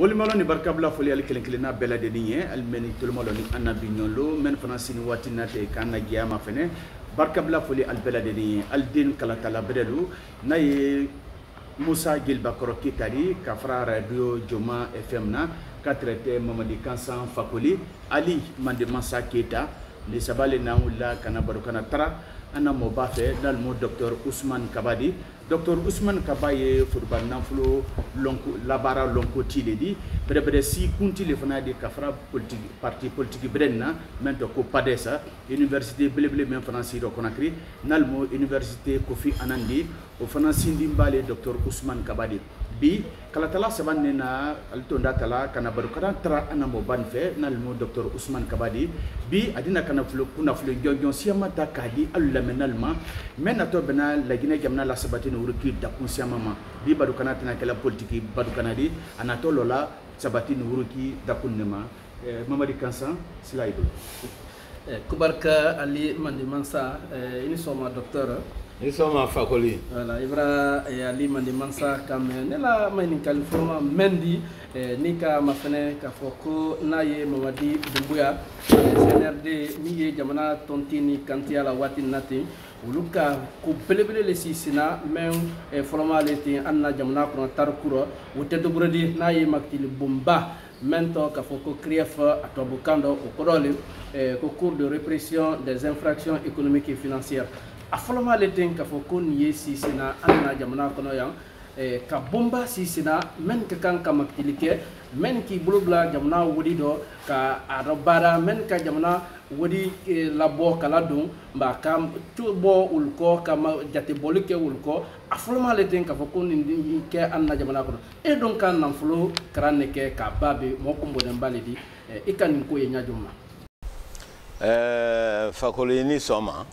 Wolmalo ni barkabla foli al kelenkilena bela de niye al meni tolmalo ni annabi nyolo men fanasini watina te kana giama fene barkabla foli al bela de niye al din kala tala bedelu naye Moussa Gilba Koroki tari kafra radio Joma FM na katrete Mamadi Kansan Fakoli Ali Mandemasa Keita ni sabale na ulla kana barukana tara ana mobafe dal mo Dr Ousmane Kabadi Dr Ousmane Kabaye furban nanflo lonko labara lonko tiledi bere si kunti le fana de kafra politique parti politique brenna mento ko padesa université bleble men français do Conakry nalmo université Kofi Anandi o français ndimbale Dr Ousmane Kabadi bi kala tala sabanne na altonda tala kana barukana tra anamo banfe nalmo Dr Ousmane Kabadi bi adina kana flo kuna flo jonjon siamata kadi allamenalma menato bena la Guinée jamna la sabati no urki da kunsiamama bi barukana tana kala politique barukana di anatolo la sabati no urki da kunnema Mamadi Kansan slide kubarka Ali Mandimansa ini soma docteur Isoma Fakoli. Voilà, Ibra Ali Mandimansa kam nela mainin California Mendi nika mafene ka foko naye Mamadi Dumbuya CNRD miye jamana tontini kantia la watin nati uluka ko belebele le sisina men formality anna jamana ko tarkuro wote dobredi naye maktili bomba mento ka foko krief atobukando ko kodole ko cours de répression des infractions économiques et financières a foloma le den ka foko ni sisina anna jamana kono yang ka bomba sisina men ka kan ka maktilike men ki blogla jamana wodi do ka arabara men ka jamana wodi labo kala dum ba kam tubo ulko kama jate bolike ulko a foloma le den ka foko ni ke anna jamana kono e donc kan nan folo krane ke ka babe moko mboden baledi e kan ko e nyajuma Fakoli ni soma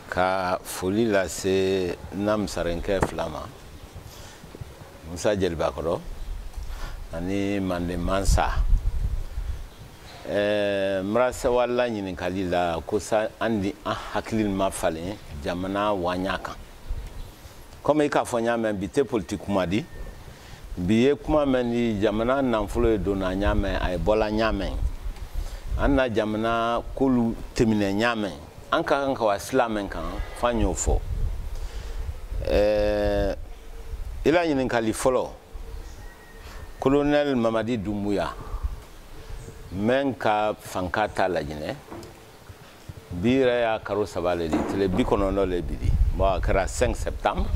ka foli la se nam sarenke flama Moussa Gilba Koro ani Mandemansa mrasa wala nyini kalila ko sa andi hakilil ma falen jamana wanyaka comme ka fonya men bité politique madi biye kuma men ni jamana nanfulo do na nyame ay bola nyame anna jamana kulu temine nyame anka wa islamen kan fanyo fo ila nyinin kali folo colonel Mamadi Doumbouya men ka fankata la jine bira ya karo sabale di tele bi konono le bidi mo kara 5 septembre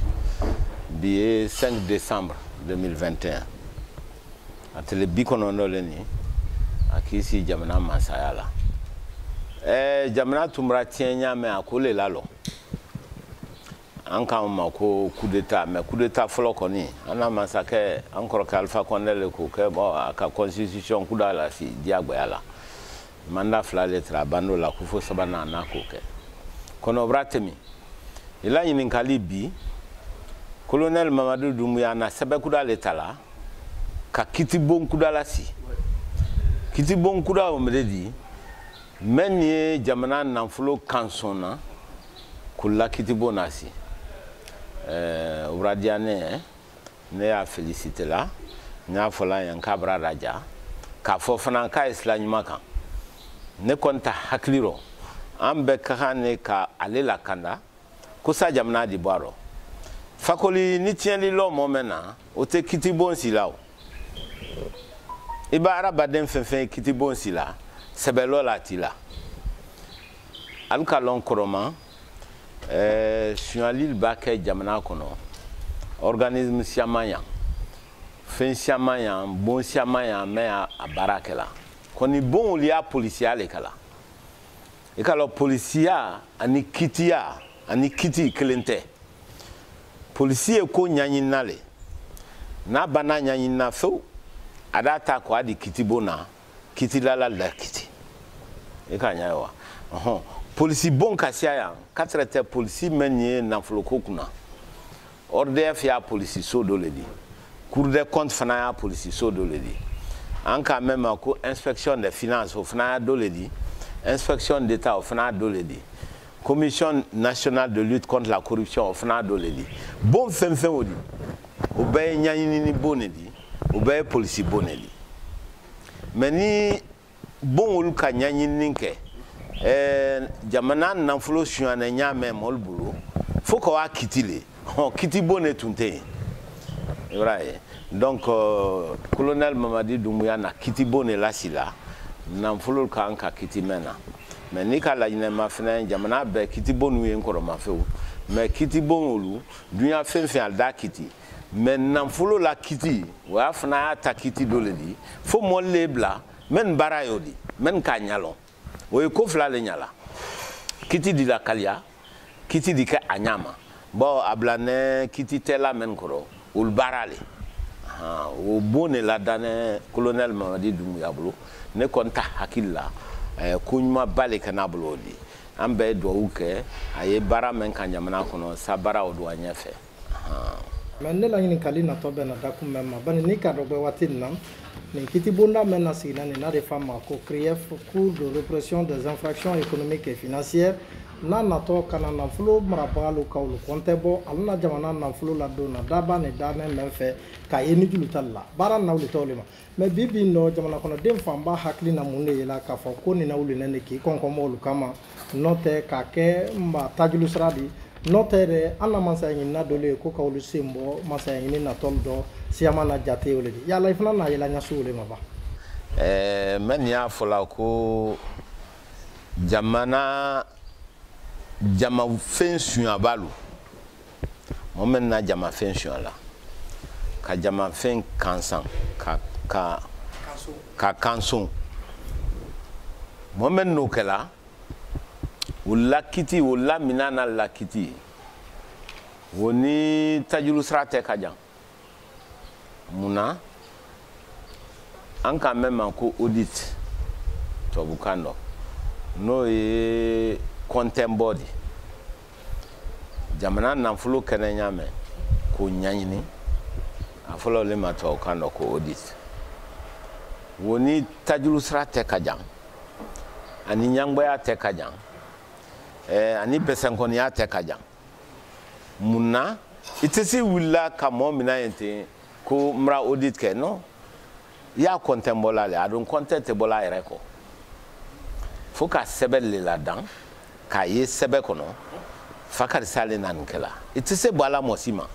bi 5 décembre 2021 atele bi konono le ni akisi jamana masayala jamana tumra tienya me akole lalo anka ma ko coup d'état mais coup d'état folo koni ana masake encore ka Alpha Condé le ko ke bo aka constitution kuda la si diagba yala manda fla letra bando la kufo sabana na ko ke kono bratemi ila yin kalibi colonel Mamadou Doumbouya na sebe kuda letala ka kitibon kuda la si kitibon kuda o mededi menye jamana nanfulo kansona kula kitibon nasi uradiane ne ya félicité la nya fola yan kabra raja ka fofana ka islanyuma kan ne konta hakliro ambe kahane ka alela kanda kusa jamna di baro Fakoli ni tienli lo momena o te kitibon silao iba araba den fenfen kitibon sila sebelo la tila alka lon koroma Sualil Baké jamana kono organisme siamaya fen siamaya bon siamaya me a barakela koni bon liya policier le kala e kala policier ani kiti kelente policier ko nyanyin nale na bana nyanyin na fo adata ko adi kiti bona kiti lala la kiti e ka nyawa police bon kasia ya katrete police menye na floko kuna ordef ya police so do ledi cour des comptes fana ya police so do ledi anka même ko inspection des finances fana do ledi inspection d'état fana do ledi commission nationale de lutte contre la corruption fana do ledi bon fem odi o be nyanyini ni bonedi o bɛ polisi boneli mais ni bon olu ka ɲaɲini kɛ jamana nafolo suyana ɲamɛ mɔl bolo fo ka wa kiti le kiti bonne tun tɛ yen i b'a ye donc colonel Mamadi Doumbouya na kiti bonne la sila nafolo kan ka kiti mɛna mais ni ka laɲinɛma fɛnɛ jamana bɛɛ kiti bonu ye nkɔrɔma fɛw mais kiti bon olu dunya fɛn fɛn a da kiti mais nafolo la kiti o y'a fana y'a ta kiti dɔ le di fo mɔli le bila men baara y'o di men k'a ɲalɔn o ye ko fila le ɲala kiti di la kaliya kiti di kɛ a ɲa ma bon a bila ne kiti tɛ la men kɔrɔ olu baara le o bon de la danɛ colonel Mamadi Doumbouya bolo ne kɔni ta hakili la ko ɲumanba le kana bolo o di an bɛɛ duwawu kɛ a ye baara men ka jamana kɔnɔ sa baara o don a ɲɛfɛ mais ne la ɲininkali natɔ bɛ na dakun mɛn ma bari ni ka dɔ bɛ waati nin na nin kiti bonda mɛn na sigina nin n'a de fa ma ko CREEF cour de répression des infractions économiques et financières n'a natɔ kana nafolo marabagalu ka olu kɔntɛ bɔ ale na jamana nafolo la don na daba ni danɛ mɛn fɛ k'a ye ni julu tali la baara na wuli tɔw le ma mais bi bi nɔ jamana kɔnɔden fanba hakili na mun de yela k'a fɔ ko nin na wuli ne k'i kɔnkɔn olu kama n'o tɛ k'a kɛ ma tajulu sira di n'o tɛ dɛ an na masaya ɲinina dɔ le ye ko ka olu sen bɔ masaya ɲini natɔli dɔ siyama na jate o le di yala i fana n'a yela ɲɛso o le ma ba mɛ nin y'a fɔ la ko jamana jamafɛn suɲaba lo mɔgɔ min na jamafɛn suɲa la ka jamafɛn kansan ka kanson mɔgɔ min n'o kɛla o lakiti o lamina na lakiti o ni tajuru sira tɛ ka jan munna an ka mɛn ma ko audit tubabukan dɔ n'o ye kɔntɛnbɔ de jamana nafolo kɛnɛ ɲamɛ k'o ɲaɲini a fɔlɔ olu ma tubabukan dɔ ko audit o ni tajuru sira tɛ ka jan ani ɲɛngoya tɛ ka jan ani bɛsɛnkɔniya tɛ ka jan munna i tɛ se wulila ka mɔgɔ mina yen ten ko n bɛna audit kɛ non i y'a kɔntɛn bɔla le a don kɔntɛn tɛ bɔla a yɛrɛ kɔ fo ka sɛbɛn le la dan k'a ye sɛbɛn kɔnɔ fa karisa ale na nin kɛla i tɛ se bɔ a la mɔgɔ si ma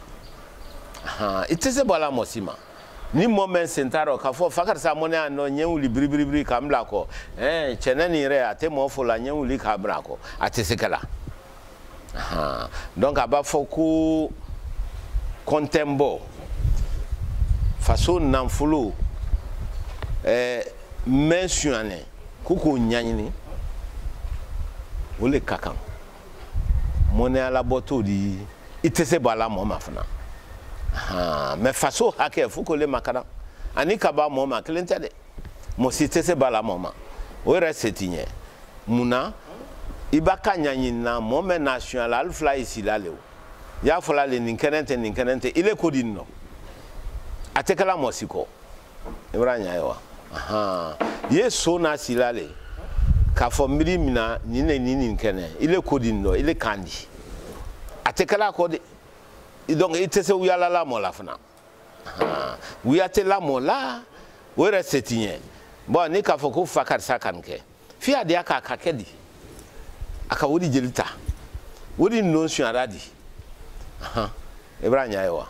i tɛ se bɔ a la mɔgɔ si ma ni mɔgɔ min sen t'a rɔ k'a fɔ fa karisa mɔne yan nɔ ɲɛ wuli biribiribiri k'an bila a kɔ cɛnɛ nin yɛrɛ a tɛ mɔgɔ fo la ɲɛ wuli k'a bila a kɔ a tɛ se kɛla donc a b'a fɔ ko kɔntɛn bɔ faso nafolo mɛn suɲanɛ ko k'o ɲaɲini o le ka kan mɔnɛya labɔ t'o di i tɛ se bɔ a la mɔgɔ ma fana mais faso hakɛ fo k'o le makaran ani ka b'a mɔgɔ ma kelen tɛ dɛ mɔgɔ si tɛ se bɔ a la mɔgɔ ma o yɛrɛ se t'i ɲɛ munna i b'a ka ɲaɲini na mɔgɔ min n'a suɲa la hali fila y'i sila le o i y'a fɔla le nin kɛnɛ tɛ nin kɛnɛ tɛ i le ko di nin nɔ a tɛ kɛla mɔgɔ si kɔ i b'a ɲa ye wa i ye so n'a sila le k'a fɔ miiri min na nin de nin kɛnɛ i le ko di nin nɔ i le kan di a tɛ kɛla a kɔ de donc i tɛ se wuyala lamɔ la fana wuya tɛ lamɔ la o yɛrɛ se t'i ɲɛ bon ni k'a fɔ ko fa karisa ka nin kɛ f'i y'a di a k'a ka kɛ di a ka o de jeli ta o de nɔ suɲara di i b'a ɲa ye wa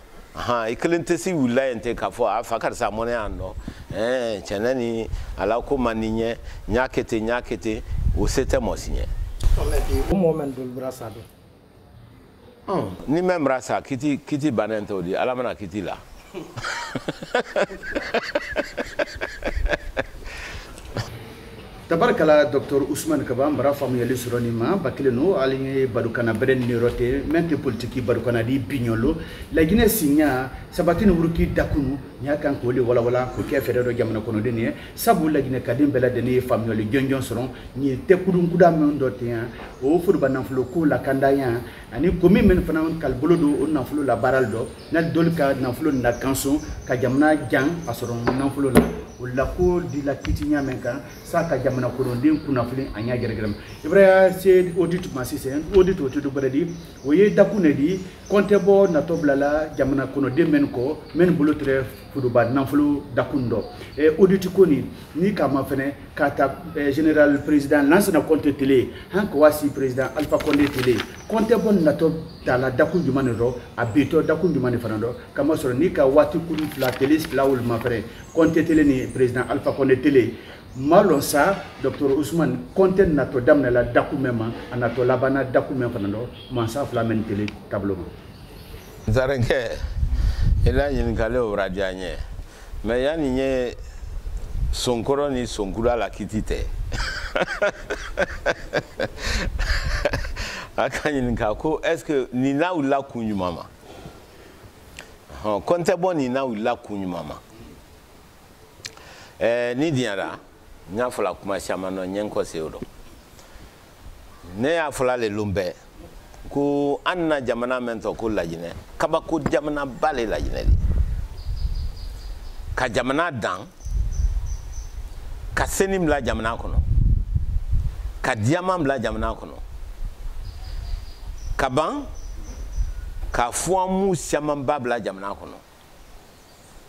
i kelen tɛ se wulila yen ten k'a fɔ a fa karisa mɔnɛ yan nɔ cɛnɛ ni ala ko man di ɲɛ n y'a kɛ ten n y'a kɛ ten o se tɛ mɔgɔ si ɲɛ o mɔgɔ min dolu bɔra sa don ni mɛ mara sa kiti bannen tɛ o di ala mana kiti la tabarikala Dr Ousmane Kaba mara faamuyali sɔrɔ nin ma ba kelen no ale ye badukana bɛrɛ ni yɔrɔ tɛ même tɛ politiki badukana di biɲɔlo laginɛ siɲa sabati ni wuruki dakunu n y'a kan k'o le walawala k'o kɛ fɛɛrɛ dɔ jamana kɔnɔden ye sabu laginɛ kaden bɛɛ lajɛlen ye faamuyali jɔnjɔn sɔrɔ nin ye tɛkurunkuda min dɔ tɛ yan o foroba nafolo ko lakandaya ani komi min fana kalibolo don o nafolo la baarali dɔ n'a dɔli ka nafolo na kanson ka jamana jan a sɔrɔ nafolo la o la ko di la kiti ɲamɛ kan sa ka jamana kɔnɔden kunnafoni a ɲa gɛrɛgɛrɛ Ibrahima se audit ma sisan audit o tɛ dɔwɛrɛ di o ye dakun de di kɔntɛ bɔ natɔ bila la jamana kɔnɔden mɛn kɔ mɛn bolo tɛ fuduba nanfolo dakundo audit ko ni kama fene kata général président lansana compte télé han ko wasi président Alpha Condé télé compte bon nato dala dakun jumane ro abito dakun jumane fanando kama soro ni ka wati kunu fla télé lawul ma fere compte télé ni président Alpha Condé télé malon sa docteur Ousmane compte nato damna la dakumema anato labana dakumema fanando mansa fla men télé tableau zarenke ela yin kale o radianye mais yani nye sonkoro ni sonkura la kitite akanyin ka ko est-ce que ni na ula kunyu mama konte bon ni na ula kunyu mama ni diara nya fola kuma chama no nyenko seudo ne ya fola le lumbe ko anna jamana mento ko lajine kaba ko jamana bale lajine di ka jamana dan ka senim la jamana kono ka diamam la jamana kono ka ban ka fuamu siamam babla jamana kono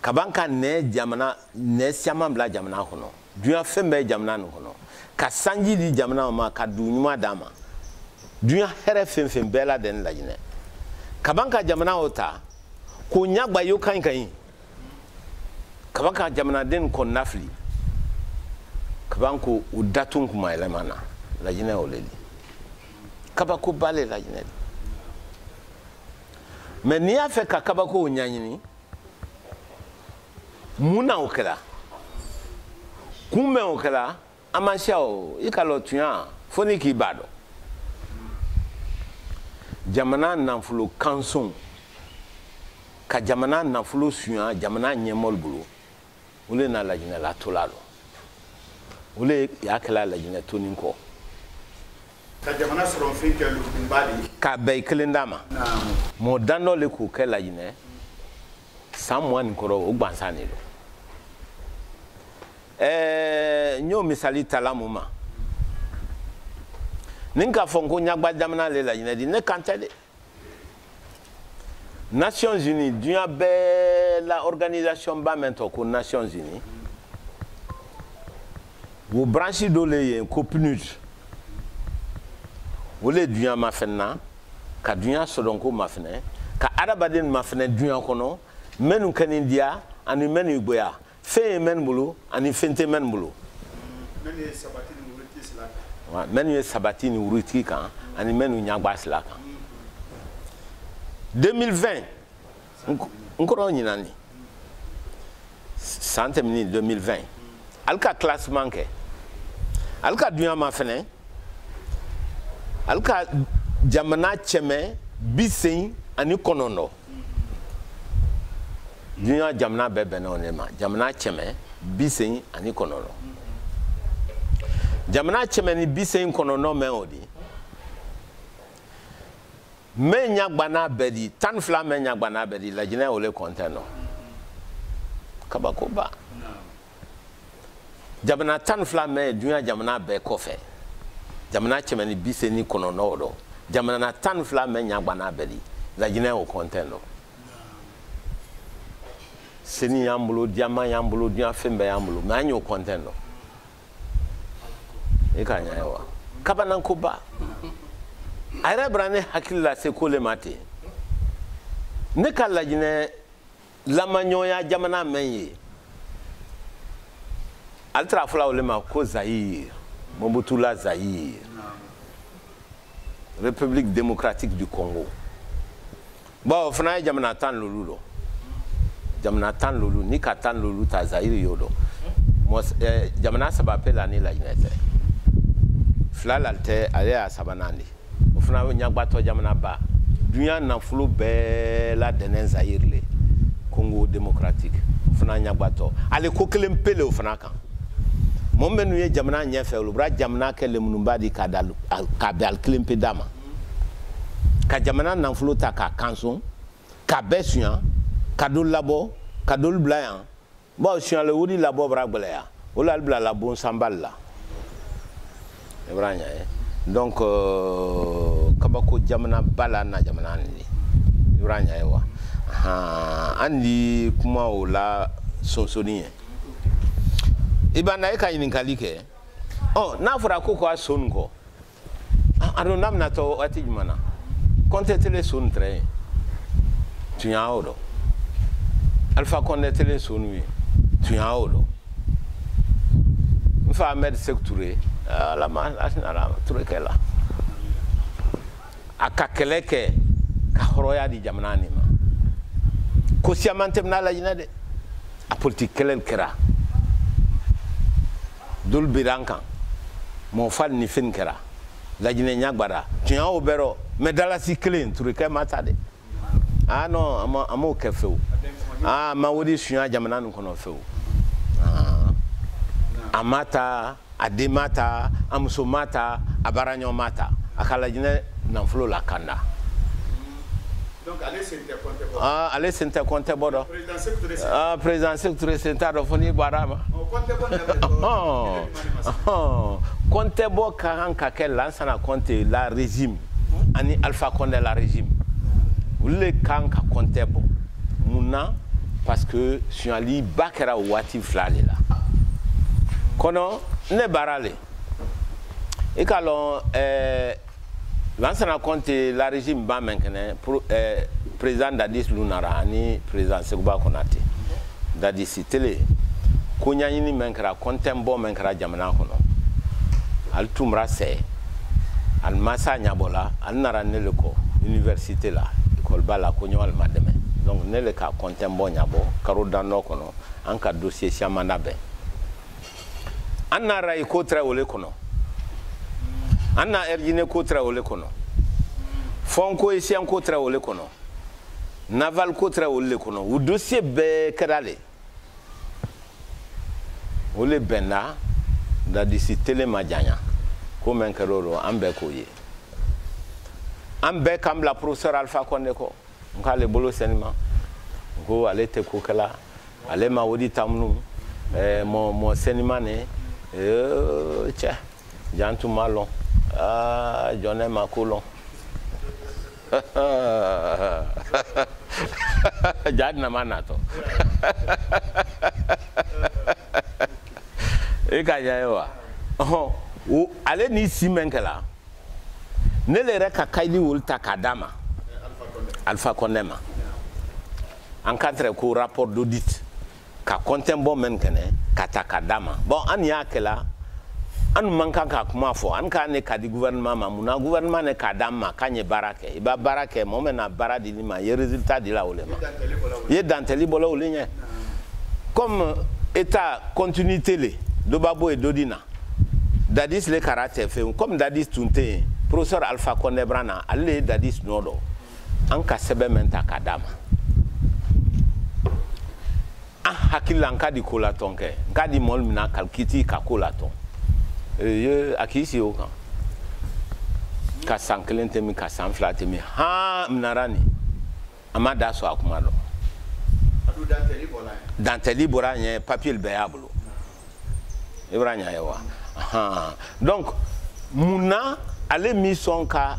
ka ban ka ne jamana ne siamam la jamana kono duya fembe jamana no kono ka sanji di jamana ma ka dunyuma dama duya here fem bela den lajine kabanka jamana ota ko nyagba yo kan kabanka jamana den ko nafli kabanko udatun kuma elemana lajine oleli kabako bale lajine mais ni afe ka kabako onyanyini muna okela kume okela amashao ikalo tuya foni ki bado jamana nanfulo kanson ka jamana nanfulo suya jamana nyemol bulo ule na lajine la tolalo ule yakela lajine toninko ka jamana soron finke lu bimbali ka bay kelendama mo dando le ku ke lajine samwan koro ugbansani lo nyo misali talamuma ninka fonko nyagba jamana le lajine di ne kantede Nations Unies dunya be la organisation ba mento ko Nations Unies wo branche do le yen ko PNUD wole dunya mafena ka dunya sodonko mafene ka arabaden mafene dunya kono menu kanindia ani menu igboya fe men bulu ani fente men bulu menu sabati ni wuriti silaka wa menu sabati ni wuriti kan ani menu nyagba silaka 2020 encore nyinani santé mini 2020 alka classement ke alka dunya mafene alka jamana cheme bisin ani konondo dunya jamana bebe na onema jamana cheme bisin ani konondo jamana cheme ni bisin konondo me odi menya gbana bedi tan fla menya gbana bedi la jina ole konteno kabakoba jamana tan fla me dunya jamana be kofe jamana chemeni bise ni konono do jamana tan fla menya gbana bedi la jina o konteno seni yambulo diama yambulo dia fembe yambulo manyo konteno e kanya yawa kabana koba ayra brane hakilla se kole mate ne kala jine lamanyoya jamana menye altra fula olema ko Zaïre Mobutu la Zaïre République démocratique du Congo bon fana jamana tan lolulo jamana tan lolu ni ka tan lolu ta Zaïre yodo mo jamana sabape la ni la jinete fla lalte ale a sabanani funa nyagbato jamana ba dunya na fulu be la denen Zaïre le Congo démocratique funa nyagbato ale ko kelem pele o funa kan mo menu ye jamana nyefe lu bra jamana ke le munumba di kadal ka be al kelem pe dama ka jamana na fulu ta ka kanson ka besuan ka do labo ka do blayan bo suan le wudi labo bra gbeleya o la bla la bon sambal la ebranya donc kabako jamana bala na jamana ni uranya ewa andi kuma o la sonsoni ibana e ka ɲininkali kɛ n'a fɔra ko ka son kɔ a don n'a bɛna tɔ waati jumɛn na Conté tele son tɛrɛ tun y'a o dɔn Alpha Condé tele son ye tun y'a o dɔn n fa Ahmed Sékou Touré ala Touré kɛ la a ka kɛlɛ kɛ ka hɔrɔnya di jamana nin ma ko siaman tɛmɛna la ɲinɛ dɛ a politique kɛlɛ kɛra dol biran kan mo fal ni fin kɛra lajinɛ ɲagbara tun y'a o bɛɛ rɔ mais dalasi kelen Touré kɛ ma ta dɛ non a m'o kɛ fewu ma wodi sunya jamana nin kɔnɔ fewu a ma ta a den ma ta a muso ma ta a baaraɲɔgɔn ma ta a ka lajinɛ nafolo la kanda donc ale sen tɛ Conté bɔ ale sen tɛ Conté bɔ dɔ président Sékou Touré sen t'a dɔ fo n'i bɔra a ma Conté bɔ ka kan ka kɛ Lansana Conté la régime ani Alpha Condé la régime olu le kan ka Conté bɔ mun na parce que sunyali ba kɛra o waati fila de la kɔnɔ ne baara le i ka lɔn Lansana Conté la régime ba mɛn kɛnɛ président Dadis Lunara ani président Seguba Konate Dadis tele ko ɲaɲini mɛn kɛra Conté bɔ mɛn kɛra jamana kɔnɔ ali tumra sɛ ali masa ɲabɔla ali nara ne le kɔ université la école ba la ko ɲɔgɔn ma dɛmɛ donc ne le ka Conté bɔ ɲabɔ karo danɔ kɔnɔ an ka dossier siaman labɛn an nara i ko tɛrɛ o le kɔnɔ an na RGN ko tɛrɛ o le kɔnɔ fɔn ko esiyan ko tɛrɛ o le kɔnɔ naval ko tɛrɛ o le kɔnɔ o dossier bɛɛ kɛra le o le bɛnna Dadisi tele ma janya ko mɛn kɛra o an bɛɛ k'o ye an bɛɛ kan bila professeur Alpha Condé kɔ n k'ale bolo sɛnima ko ale tɛ ko kɛla ale ma wodi tamunu mɔ sɛnima ne cɛ jan tun ma lɔn jɔnɛ ma ko lɔn ja nama natɔ e ka ɲa ye wa ale ni si mɛn kɛla ne le yɛrɛ ka kayili wolu ta k'a d'a ma Alpha Condé ma an ka tɛrɛ ko rapport d'audit ka Conté bɔ mɛn kɛnɛ ka ta k'a d'a ma bon an y'a kɛla an man kan ka kuma fɔ an ka ne ka di gouvernement ma mun na gouvernement ne k'a d'an ma k'an ye baara kɛ i b'a baara kɛ mɔgɔ min na baara di ma i ye résultat di la o le ma i ye dantɛli bɔla o le ɲɛ comme état continuité le dɔ b'a bɔ yen dɔ di na Dadis le kara tɛ fɛn comme Dadis tun tɛ yen professeur Alpha Condé brana ale le ye Dadis nɔ dɔn an ka sɛbɛn mɛn ta k'a d'a ma an hakili la n ka di ko la tɔn kɛ n ka di mɔgɔ min na kiti ka ko la tɔn a k'i si o kan ka san kelen tɛmɛ ka san fila tɛmɛ minara nin a ma da sɔn a kuma dɔn dantɛli bɔra ɲɛ papier bɛɛ y'a bolo i b'a ɲɛ ye wa donc mun na ale mi sɔn ka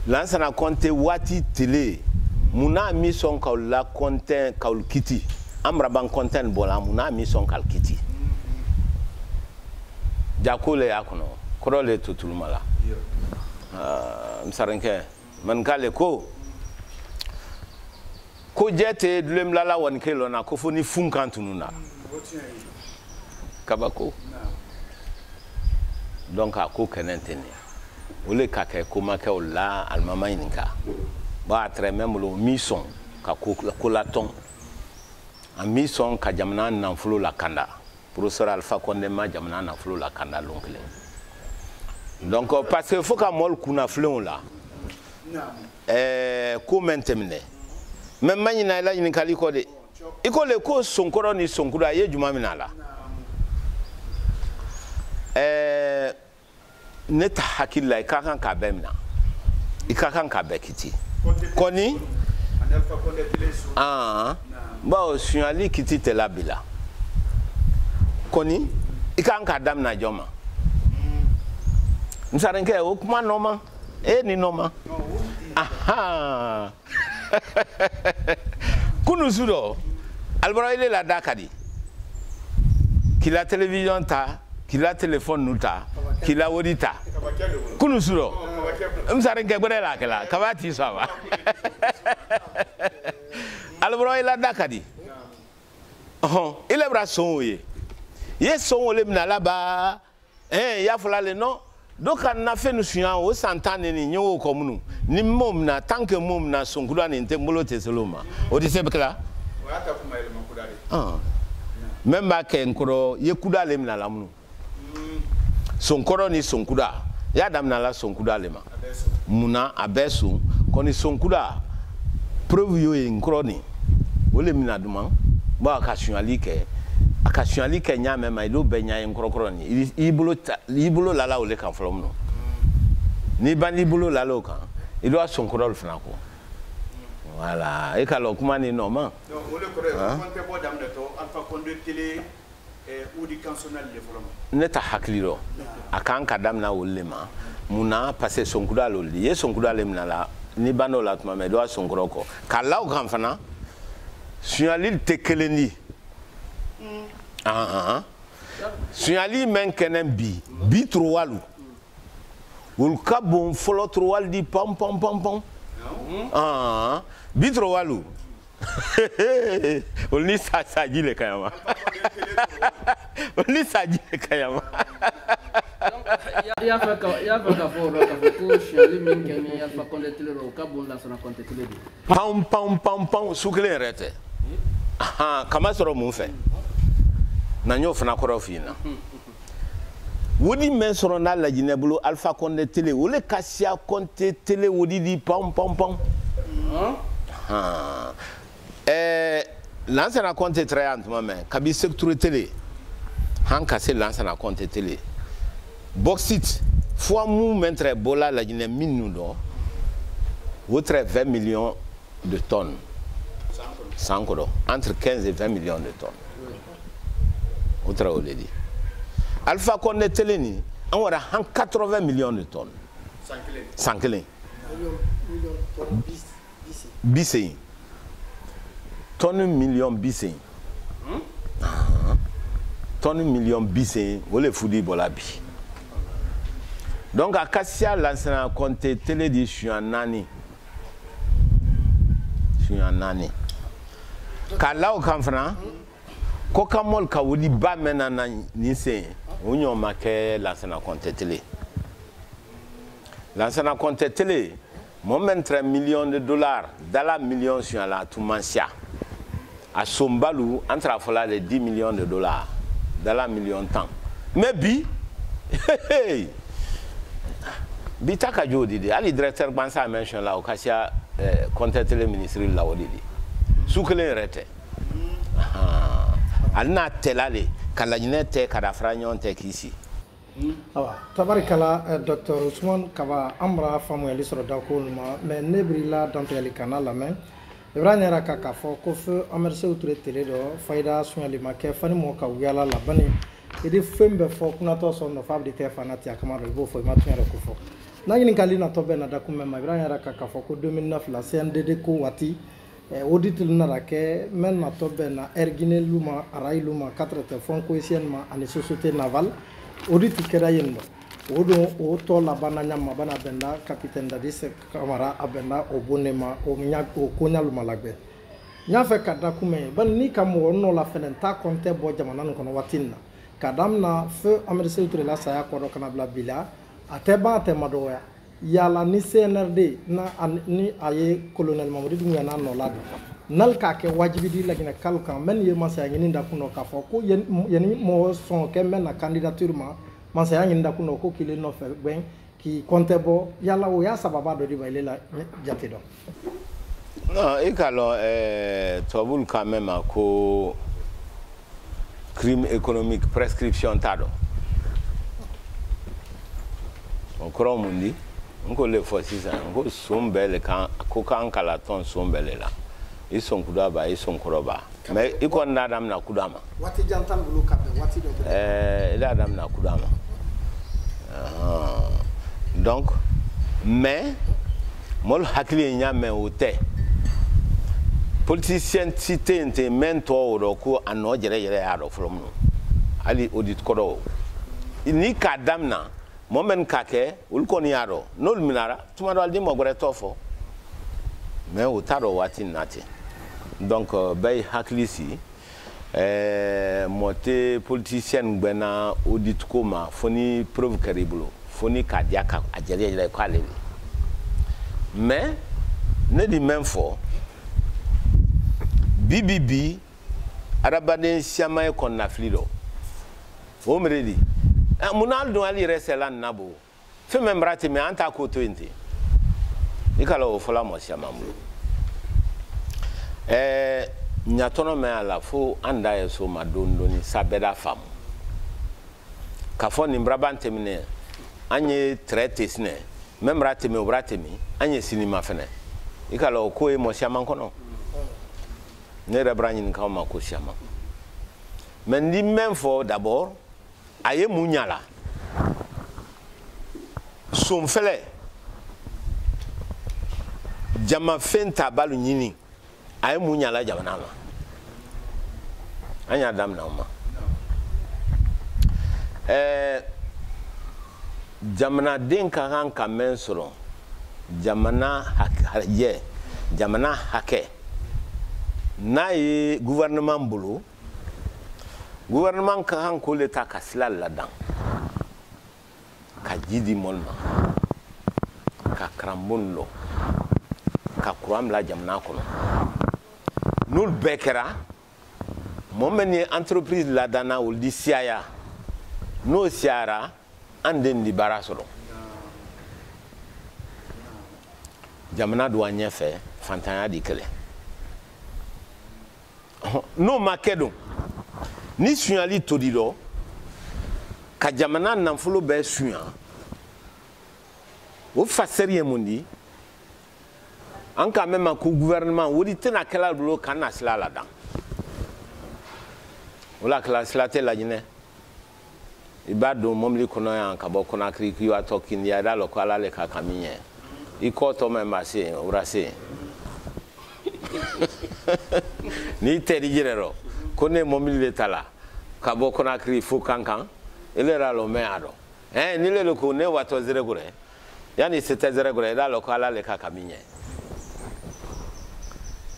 Lansana Conté waati tele mun na mi sɔn ka la Conté ka kiti an maraban Conté bɔra mun na mi sɔn ka kiti jako le y'a kɔnɔ kɔrɔ le to tuluma la n sarinkɛ man k'ale ko jɛ tɛ dulemilala wani ke lɔn na ko fo ni fun kan tununa kabako donc a ko kɛnɛ tɛ nin o le ka kɛ ko ma kɛ o la alimama ɲininka bon a tɛrɛ mɛ bolo mi sɔn ka ko la tɔn a mi sɔn ka jamana nafolo la kanda professeur Alpha Condé ma jamana nafolo la kanda lon kelen donc parce que faut ka mɔl kunnafiliw la ko mɛn tɛmɛnɛ mɛ ma ɲina i la ɲininkali kɔ de i ko le ko sonkɔrɔ ni sonkuru a ye juma min a la ne ta hakili la i ka kan k'a bɛɛ minɛ i ka kan k'a bɛɛ kiti kɔni bon sunyali kiti tɛ la bi la kɔni i ka kan k'a daminɛ jɔn ma n sarinkɛ o kuma nɔ ma e ni nɔ ma Kunusudo, Albora il est la Dakadi. Qu'il a télévision ta, qu'il a téléphone nous ta, qu'il a audita. Kunusudo. M'saren kebere la kela, kabati sawa. Albora il a Dakadi. Oh, il est bras son ye. Yes son le mina là-bas. Ya fula le non. Donc on a fait nous suivant au santane ni nyo komunu. Ni mom na tant que mom na sonkura ni ntembolo teseloma. O di sebekla? Wa ta kuma ile makudare. Même ba ke nkoro ye kuda le mina lamunu. Sonkoro ni sonkuda. Ya damna la sonkuda le ma. Muna abesu koni sonkuda. Preuve yo e nkoro ni. O le mina duma. Ba akasuali ke akasuali ke nya me ma do benya en krokro ni ibolo lala o le kan flom no ni ban ibolo lala o kan il doit son krol fna ko voilà e ka lo kuma ni no ma donc o le kore konte bo dam de to alpha conduit télé ou di cansonal le flom ne ta hakliro akan ka dam na o le ma muna passer son kudalo li son kudalo mna la ni bano la tuma me do son kroko ka la o kan fana suali tekeleni Sunyali men kenen bi trowalu. Wul ka bon folo trowal di pam pam pam pam. Bi trowalu. Wul ni sa jile kayama. Wul ni sa jile kayama. Ya fa ka ko shali men kenen ya fa konetele ro ka bon la sona kontetele di. Pam pam pam pam sukle rete. Kama soro mun fe. Nanyo fana koro fina wodi men soro na la jinebulo Alpha Condé télé wole Kassia Conté télé wodi di pam pam pam l'ancien Conté très antuma men kabi secteur télé han kase l'ancien Conté télé boxit fois mou mentre bola la jine minu do votre 20 millions de tonnes sankoro entre 15 et 20 millions de tonnes. Autre dit. Alpha Condé Téléni, on a 80 millions de tonnes. 100 clés. Bissé. Tonnes millions bissé. Tonnes millions bissé. Vous les foudis bolabi. Donc à Kassia, l'ancien Conté Télé dit je suis un nani. Je suis un nani. Kala au Camfran. Kokamol ka wodi ba mena na nise onyo make l'ancien Conté télé. L'ancien Conté télé moment 3 millions de dollars $, millions sur la tumansia. A sombalu entre fola de 10 millions de dollars $, millions temps. Mais bitaka jodi de ali directeur bansa mention la okasia Conté télé ministre la wodi soukele rete. Alna telale kala jinete kada franyon te kisi awa tabarikala Dr Ousmane Kaba amra famu yali soro dakoluma mais nebrila danto yali kanala men ibranya raka ka fo ko fe amerse outre télé do fayda sunyali make fani mo ka yala la bani ede fembe fo kuna to so no fabde te fanati akamaro bo fo matnyara ko fo nangini kali na tobe na dakume ma ibranya raka ka fo ko 2009 la CNDD ko wati audit na ke men na tobe na ergine luma arai luma 4 fonds cohésionnement ani société navale audit kera yendo odo o to la bananya mabana benda capitaine Dadis Camara abenda obonema o nya o konya luma lagbe nya fe kada kume ban ni kam wonno la fenenta konte bo jamana no kono watinna kadam na fe amerse utre la saya ko do kana bla bila ateba atemadoya yala ni CNRD na ni aye colonel Mamadou Ngana no lad nal ka ke wajibi di lagina kalkan men ye mansa ngini nda kuno ka fo ko yeni mo son ke men na candidature ma mansa ngini nda kuno ko kile no fe ben ki kontebo yala o ya sababa do di balela jati do non e kalo tobul quand même ko crime économique prescription tado on croit mundi on le forces on sombele kan ko kan kala ton sombele la ils sont kudaba ils sont koroba mais ils kon nadam na kudama wati jantan bulu kabe wati do il adam na kudama donc mais mol hakli nyame ote politicien cité nte mentor ro ko ano jere ya ro from no ali audit kodo ni ka damna momen kake ul ko ni aro no minara tuma do aldi mo gore tofo mais o taro wati nati donc bay haklisi moté politicien gbena audit ko ma foni preuve karibulo foni ka diaka ajere ko ale mais ne di même fo BBB arabaden siama kon na flido o mredi munal do ali resela nabo fe membrate me anta ko 20 ikala o fola mo siama mu nyatono me ala fo anda yeso madondo ni sabeda fam ka fo ni brabante mine anye traité sne membrate me obrate mi anye sinima fene ikala o ko e mo siama kono ne rebrani ka ma ko siama mais ni même fo d'abord aye munyala son fele jama fenta balu nyini aye munyala jama ma anya dam na ma jamana den ka han ka mensoro jamana hakje jamana hake na ye gouvernement bolo gouvernement ka han ko leta ka silal ladan ka jidi molma ka krambon lo ka kuram la jamna kono nul bekera momeni entreprise la dana ul di siaya no siara anden di barasolo jamna do anyefe fantanya di kele no makedo ni sunyali todilo ka jamana nanfulo be sunya o faseri mundi anka mema ku gouvernement wodi tena kala blo kana sila la dan wala kala sila te la jine ibado momli kono ya ka bo kona kri ki wa talking ya da lo kala le ka kaminye iko to mema se urase ni teri jirero kone momli le tala ka bo kona kri fu kankan elera lo me ado ni le ko ne wato zere gure yani c'était zere gure da lo kala le ka kaminye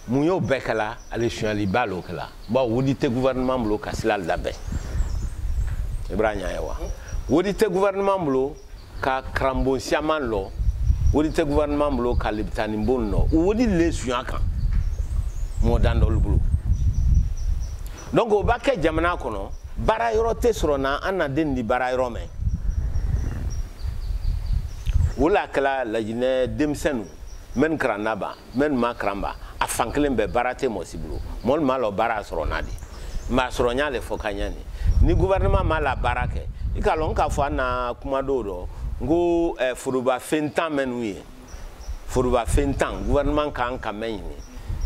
muyo bekala ale shuali balo kala ba wodi te gouvernement blo kasilal dabe ibranya yawa wodi te gouvernement blo ka krambo siaman lo wodi te gouvernement blo ka libtani bonno wodi le shuaka mo dandol blo donc o bakke jamana kono bara yoro te sorona ana dendi bara yoro me wala kala la jine demsenu men kranaba men makramba afankelen be barate mo siblo mol malo bara sorona di ma soronya le fokanyani ni gouvernement mala barake ikalon ka fo na kuma dodo ngo furuba fentan menuye furuba fentan gouvernement kan kamenyi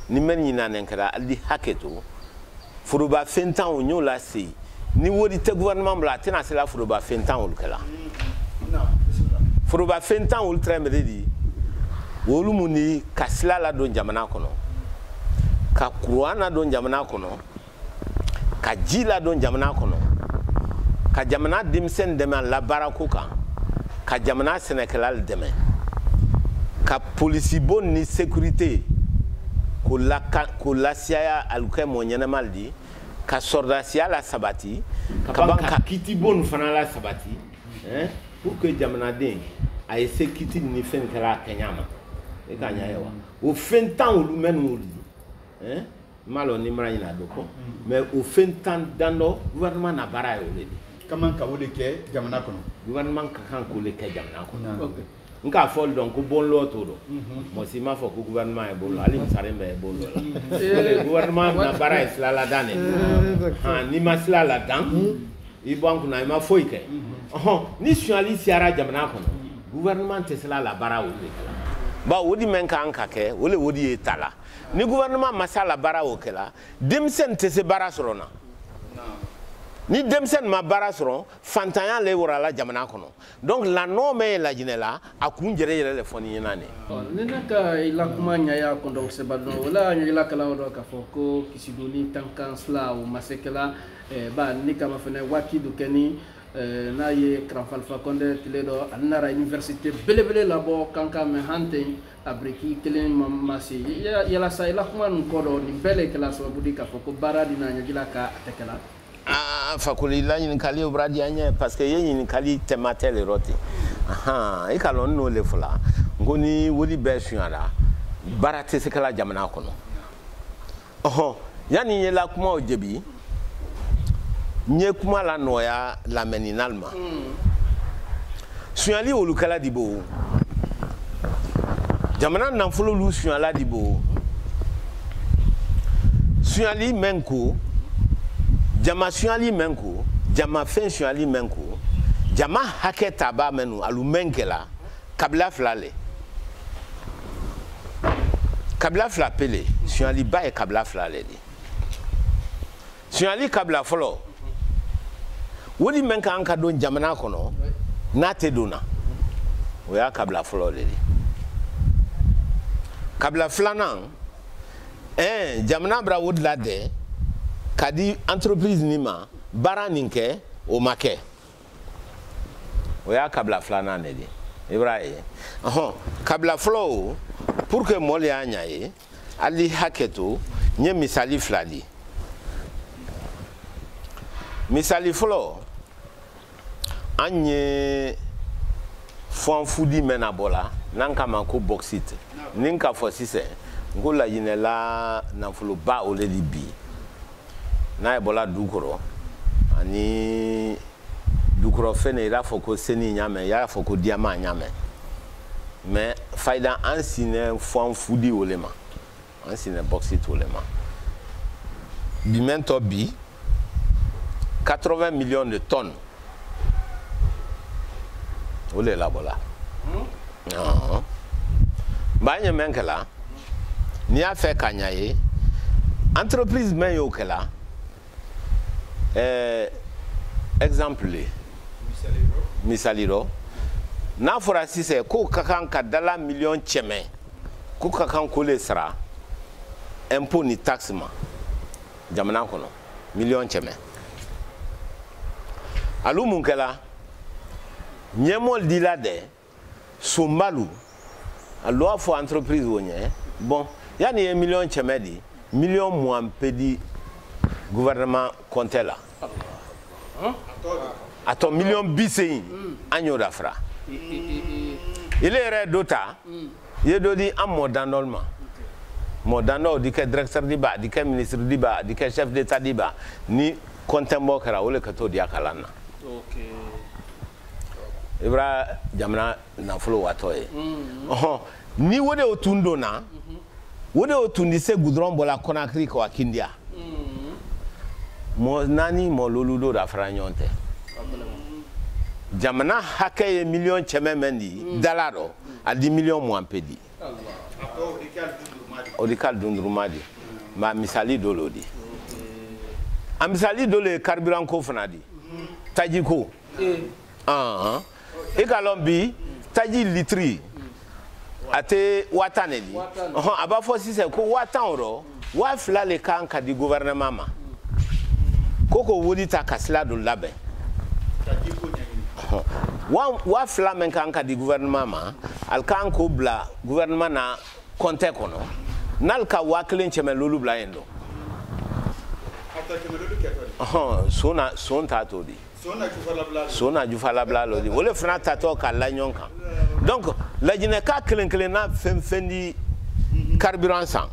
ni men nyina nenkara aldi haketo furuba fentan onyo la si ni wodi te gouvernement bla tena sela furuba fentan olkela furuba fentan ultra mededi wolu muni kasila la don jamana kono ka kuruana don jamana kono ka jila don jamana kono ka jamana dimsen deme la barako ka jamana senekelal deme ka polisi bon ni sécurité ko la siaya aluke monyana maldi ka sordasia la sabati ka banka kiti bon fana la sabati pour que jamana den ay sécurité ni fen kala kenyama e kanya yawa o fen tan o men o malo ni mara ina doko mais o fen tan dando gouvernement na bara yo le kaman ka wole ke jamana kono gouvernement ka kan ko le ke jamana kono nka fol donc bon lo to do mo si ma fo ko gouvernement e bolo ali msare mbe bolo la gouvernement na bara isla la dane ni masla la dan i banku na ma foike ni suali siara jamana kono gouvernement te sala la bara o le ba wodi men ka anka ke wole wodi etala ni gouvernement masala bara o kela dimsen te se bara sorona ni demsen ma bara soron fantanya le wora la jamana kono donc la norme est la jinela a kun jere yele le foni nane ni naka ila kuma nya ya ko donc se badon wala nya ila kala do ka foko kisidoni tankan sla o masekela ba ni kama fene waki du keni na ye Kranfalfa Condé tiledo anara université belebele labo kanka me hante abriki kelen mamasi yala sa ila kuma nkodo ni bele kala so budi ka foko bara dina nya gila ka atekela fakuli la yin kali obradi anya parce que yin kali tematel roti aha e kalon no le fula ngoni wodi be suara barate se kala jamana kono yani yela kuma ojebi nye kuma la noya la meninalma suali olukala dibo jamana nanfolo lu suala dibo suali menko jama suali menko jama fen suali menko jama haketa ba menu alu menkela kabla flale kabla flapele suali ba e kabla flale di suali kabla folo wodi menka anka don jamana kono na te dona o ya kabla folo di kabla flanan jamana bra wod la de kadi entreprise nima bara ninke o make o ya kabla flanan di ibrahim kabla flo pour que moli anyaye ali haketo nye misali flali misali flo anye fon fudi menabola nanka manko bauxite ninka fosise ngola yinela na flo ba ole libi na ebola dukoro ani dukoro fene ira foko seni nyame ya foko diama nyame mais faida ansine fon fudi olema ansine bauxite olema bimento bi 80 millions de tonnes. Où est la bola? Non. Banya menkela. Ni a fait kanyaye. Entreprise men yo kela. Exemple. Misaliro. Na fora si se ko kakan kadala million cheme. Ko kakan kole sra. Impôt ni taxe ma. Jamana kono. Million cheme. Alou munkela nyemol dilade sombalu alo afo entreprise wonye bon yani e million chemedi million moampedi gouvernement kontela ato million bisein anyo dafra il est dota yedodi am modanolma modano dike directeur diba dike ministre diba dike chef d'état diba ni kontembo kara wole kato dia kalana. Okay. Ibra jamana na follow watoye. Ni wode otundo na. Wode otundi se goudron bola Conakry ko akindia. Mo nani mo loludo da franyonte. Jamana hakaye million cheme mendi dalaro a 10 millions mo ampedi. Odikal dundrumadi. Ma misali dolodi. Amisali dole carburant ko fanadi. Tajiko. E kalombi taji litri ate wataneli. Aba fo si se ko watan oro wa fla le kan ka di gouvernement ma. Koko wodi ta kasla do labe. Tajiko nyani. Wa fla men kan ka di gouvernement ma al kan ko bla gouvernement na konte kono. Nal ka wa klen cheme lolu bla yendo. Sona son tato di. Sona jufala bla lo di. Wole fana tato ka la nyonka. Donc la jine ka kelen na fendi carburant sang.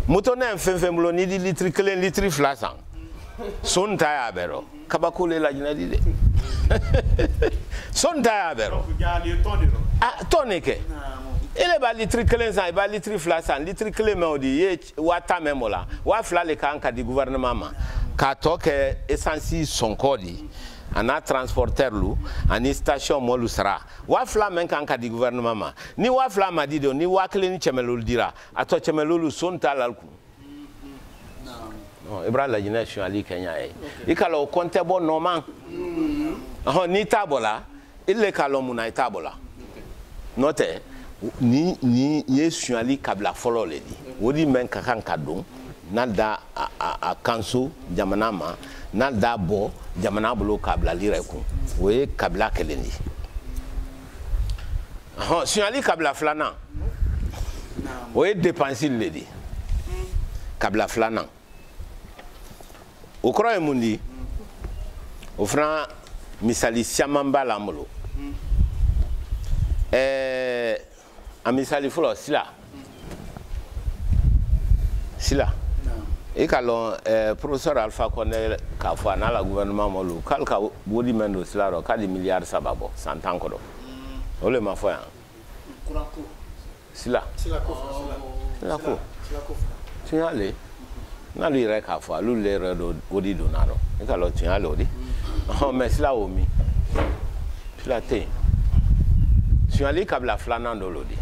Moto na femlo ni di litri kelen litri flasang. Son ta ya bero. Kabako le la jine di de. Son ta ya bero. Ah toneke. Ele ba litri kelen sang ba litri flasang litri kelen me odi ye wata memola. Wa fla le ka anka di gouvernement ma. Ka toke essence son kodi ana transporteur lu ani station mo lu sra wa fla men kan ka di gouvernement ma ni wa fla ma di do ni wa kle ni chemelul dira ato chemelulu son talalku ibra la jina suali Kenya ikalo konte bo normal ni tabola ile kalo muna tabola note ni ye suali kabla folo le di wodi men kakan kadon nalda a kanso jamana ma nalda bo jamana bolo kabla lireku we kabla kelendi suali kabla flana we dépenser le di kabla flana o kro e mundi o fran misali siamamba la molo a misali fulo sila e kalon professeur Alpha Condé ka fo na la gouvernement molo kal ka wodi mendo sila ro ka di milliard sababo santan ko do o le ma fo ya kurako sila ko tiale na li re ka fo lu le re do wodi do na ro e kalon tiale odi mais sila o mi sila te tiale kabla flana do lodi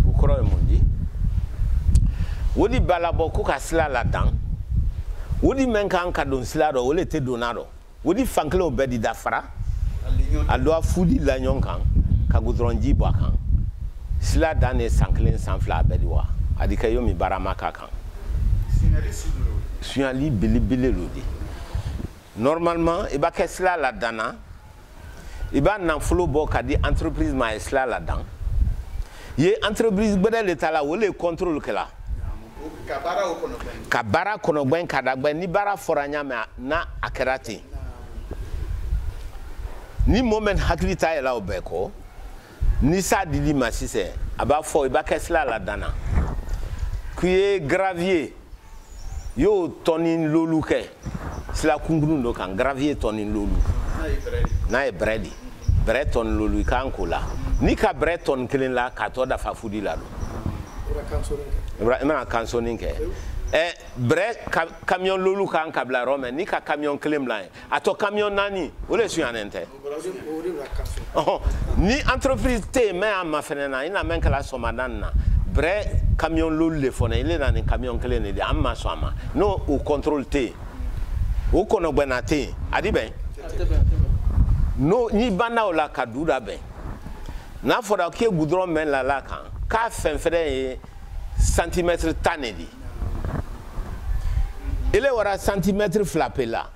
o kro e mundi wodi balabo ko ka sila la dan wodi men kan ka don sila do wole te donado wodi fankle obedi da fara alo afudi la nyon kan ka gudronji bo kan sila dan e sanklen sanfla abedi wa adika yomi barama ka kan suali bilibile lodi normalement e ba ke sila la dana e ba nan flo bo ka di entreprise ma sila la dan ye entreprise gbede l'état la wole contrôle que la kabara kono gben kada gben ni bara foranya na akerati ni moment hakrita ela obeko ni sa dili masise aba fo iba kesla la dana kuye gravier yo tonin loluke sila kungunu ndo kan gravier tonin lolu na e bredi breton lolu kan kula ni ka breton kelen la ka to da fa fudi la do Ibrahima kansonin ke bre camion lolu kan kabla rome ni ka camion clemlan ato camion nani ole suyanente ni entreprise te me ama fenena ina men kala somadan na bre camion lolu le fona ile na ni camion clen ni amma soma no o contrôle te o kono gbenate adi ben no ni bana ola kadura ben na foda ke goudron men la kan ka fenfere centimètre tanedi il est wara centimètre flappé là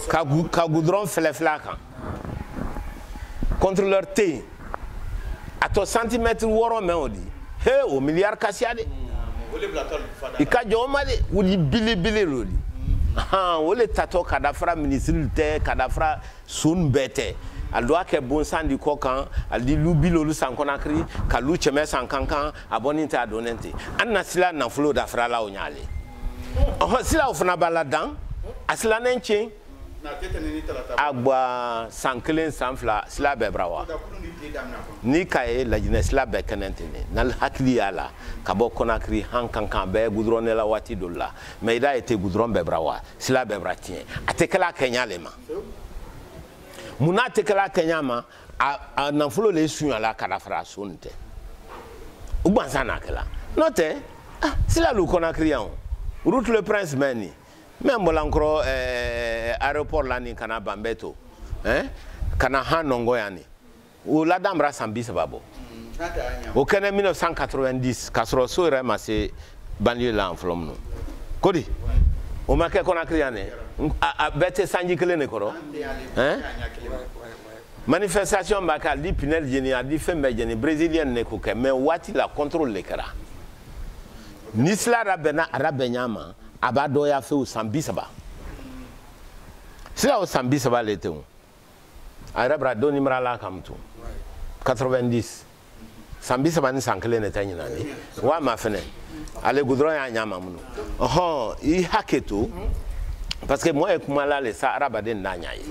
ka goudron flefla kan contrôleur T à ton centimètre woro men odi he au milliard kasiade ika joma de wuli bili rodi wole tato kadafra ministre te kadafra sun bete al doit que bon sang du cocan al di lubi lolu san konakri ka lu cheme san kankan aboninte adonente anna sila na flo da frala o nyale sila o fana bala dan asila nenche na tete ni talata agba sanklen sanfla sila bebrawa ni kae la jine sila be kenente ni na hakli ala ka bo konakri han kankan be gudron la wati dolla mais da été gudron bebrawa sila bebratien atekala kenyale ma muna tekala kenyama a nanfulo le sunya la kadafra sunte ubanza nakela note sila lu konakri yan route le prince meni même lankro aéroport la ni kana bambeto kana hanongo yani o la damra sambi sababo au kene 1990 kasro so rema se banlieue la en flom no kodi o make konakri yane a bete sanji kele ne koro manifestation bakal di pinel jeni a di fembe jeni brésilien ne ko ke mais wati la contrôle le kara nisla rabena arabenyama abado ya fe o sambi saba sila o sambi saba le te arabra doni mrala kamtu 90 sambi saba ni sankele ne tanyina ni wa ma fene ale goudron ya nyama muno i haketo parce que moi ekumala le sa arabade ndanya yi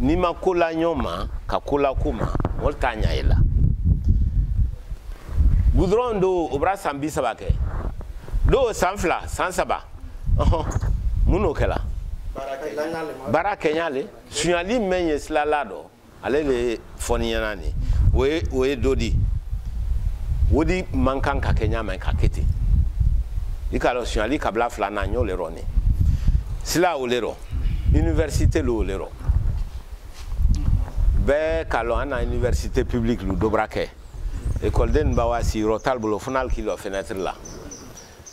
ni makola nyoma kakola kuma volta nyaila goudron do obra sambi saba ke do sanfla sansaba muno kala baraka nyale sunyali menye slalado ale le foniana ni we dodi wodi mankan ka kenya man ka kete ikalo sunyali kabla flana nyo lero ni sila o lero université lo lero be kalo ana université publique lu dobrake école den bawa si rotal bolo final kilo fenêtre là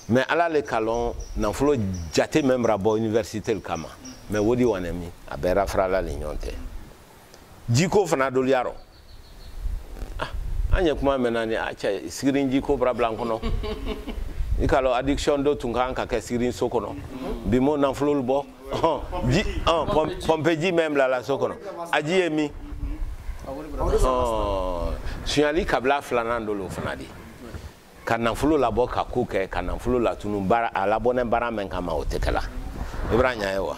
mais ala le kalon nan flo jate même rabo université le kama mais wodi wanemi abera frala lignonte jiko fana do liaro anya kuma menani acha sirin jiko bra blanco no ikalo addiction do tunga ka sirin sokono bimo nan flo bo pompeji même la sokono aji emi sunyali kabla flanando lo fanadi kana fulo la boka kuke kana fulo la tunu bara ala bonen bara men kama otekala ibranya ewa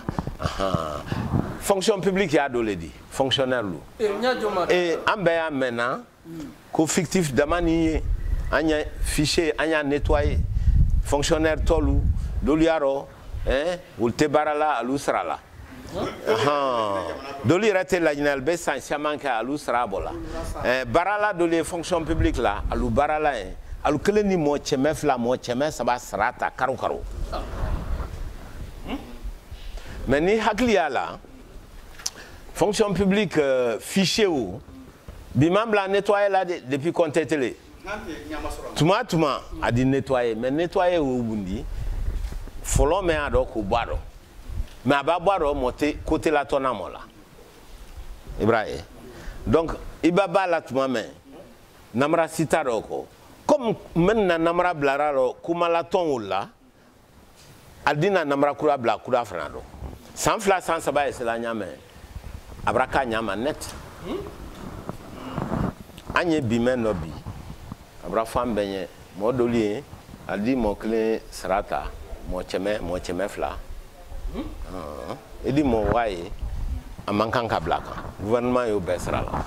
fonction publique ya do ledi fonctionnaire lu et ambe ya mena ko fictif damani anya fichier anya nettoyer fonctionnaire tolu doliaro ulte barala alusrala doli rete la jinal be san chamanka alusra bola barala doli fonction publique la alu barala alu kele ni mo cheme fla mo cheme saba srata karo karo mais ni hakliya la fonction publique fichier ou bimam la nettoyer là depuis compter télé tuma a dit nettoyer mais nettoyer ou bundi folo me ado ko baro mais aba baro monter côté la tona mola ibrahim donc ibaba la tuma me namra sitaro ko comme maintenant namra blararo kuma la ton là adina namra kura bla kura franado sans fla sans saba c'est la nyame abraka nyama net anye bimen nobi abra fam benye modoli adi mo clé srata mo cheme fla edi mo waye amankan ka blaka gouvernement yo besra la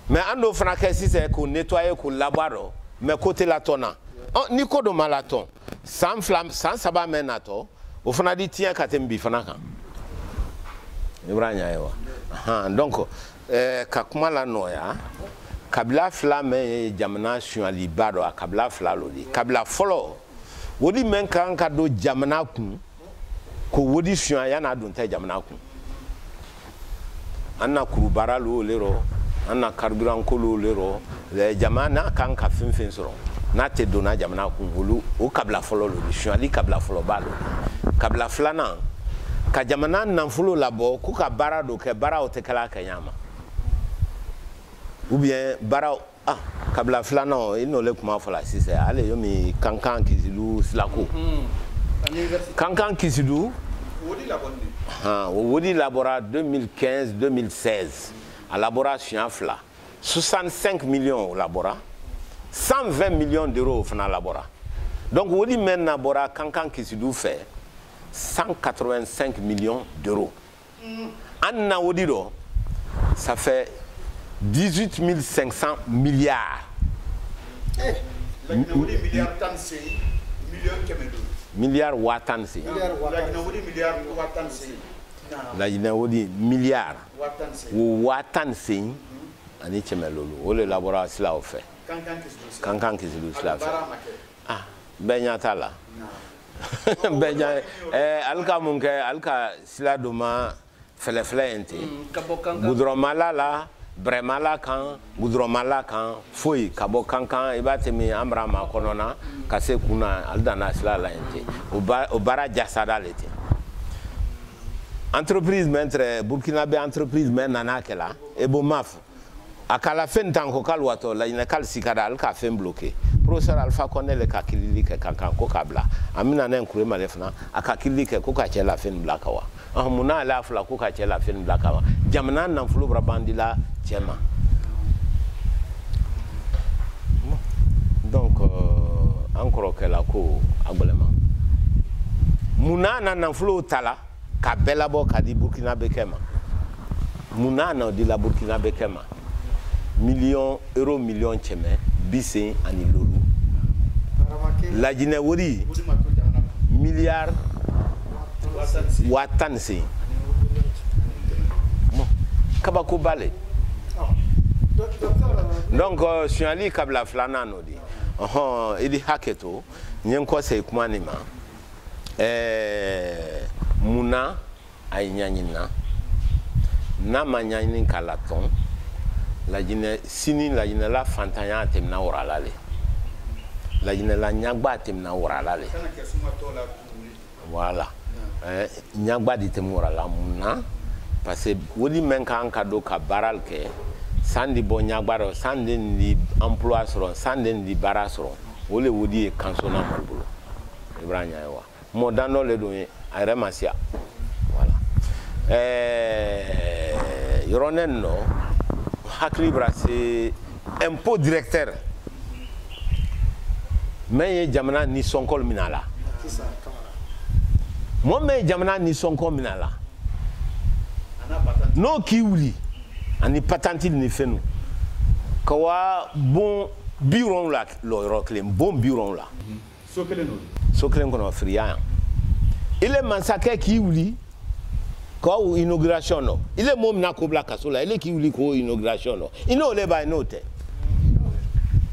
mais ando fana ke si c'est ko nettoyer ko labaro mais côté la tona ni ko do malaton sans flamme sans saba menato o fana di tien katembi fana kan ibranya ewa donc ka kuma la noya kabla flamme jamana suali baro kabla flalodi kabla folo wodi men kan ka do jamana kun ko wodi suya yana don ta jamana kun anna kurubara lo lero anna carburant ko lo lero le jamana kan ka finfin soro na te dona jamana kun wolu o kabla folo lo suali kabla folo balo kabla flana ka jamana nan fulo labo ku ka bara do ke bara o te kala kanyama ou bien bara kabla flana ino le kuma fola sise ale yomi kankan kizilu slako kankan kizilu wodi labora 2015 2016 à laboration fla 65 millions au labora 120 millions d'euros au labora donc wodi men labora kankan kizilu fait 185 millions d'euros. Anna Wodido, ça fait 18 500 milliards. Milliards watansi. La Wodi milliards. Watansi. Ani chemelolo. O le laboratoire cela au fait. Kankan qui se cela fait. Ah, benyatala. Benja alka munke alka sila doma fele ente goudromala la bremala kan goudromala kan foi kabo kankan ibatemi amra ma konona kase kuna aldana sila la ente o bara jasada lete entreprise mentre burkinabe entreprise men nanakela e bo maf akala fen tanko kalwato la ina kal sikada alka fen bloqué professeur Alpha connaît le kakili ke kankan ko kabla amina na nkure malefna akakili ke ko ka chela fen blakawa muna la fla ko ka chela fen blakawa jamana nan fulu brabandila chema donc encore que la ko agbolema muna nan fulu tala ka belabo ka di Burkina Bekema muna na di la Burkina Bekema millions euro millions cheme bise ani lolu la Guinée wori milliards watansi kabako bale donc suali kabla flana no di idi haketo nyen ko se kuma ni ma muna ay nyanyina na ma nyanyin kala ton la jine sini la jine la fantanya temna orala le la jine la nyagba temna orala le voilà nyagba di temna orala muna parce que wodi men kan ka do ka baral ke sandi bo nyagba sandi ni emploi soro sandi ni bara soro wole wodi e kansona malbulo ibranya yawa mo dando le do ay remasia voilà yoronen no hakli brase impôt directeur mais jamana ni sonkol minala mo me jamana ni sonkol minala no kiwuli ani patenti ni fenu kawa bon bureau la lo rokle bon bureau la sokelen kono friya ile mansake kiwuli ko inauguration no ile mom na ko black kasola ile kiwuli ko inauguration no ino le ba ino te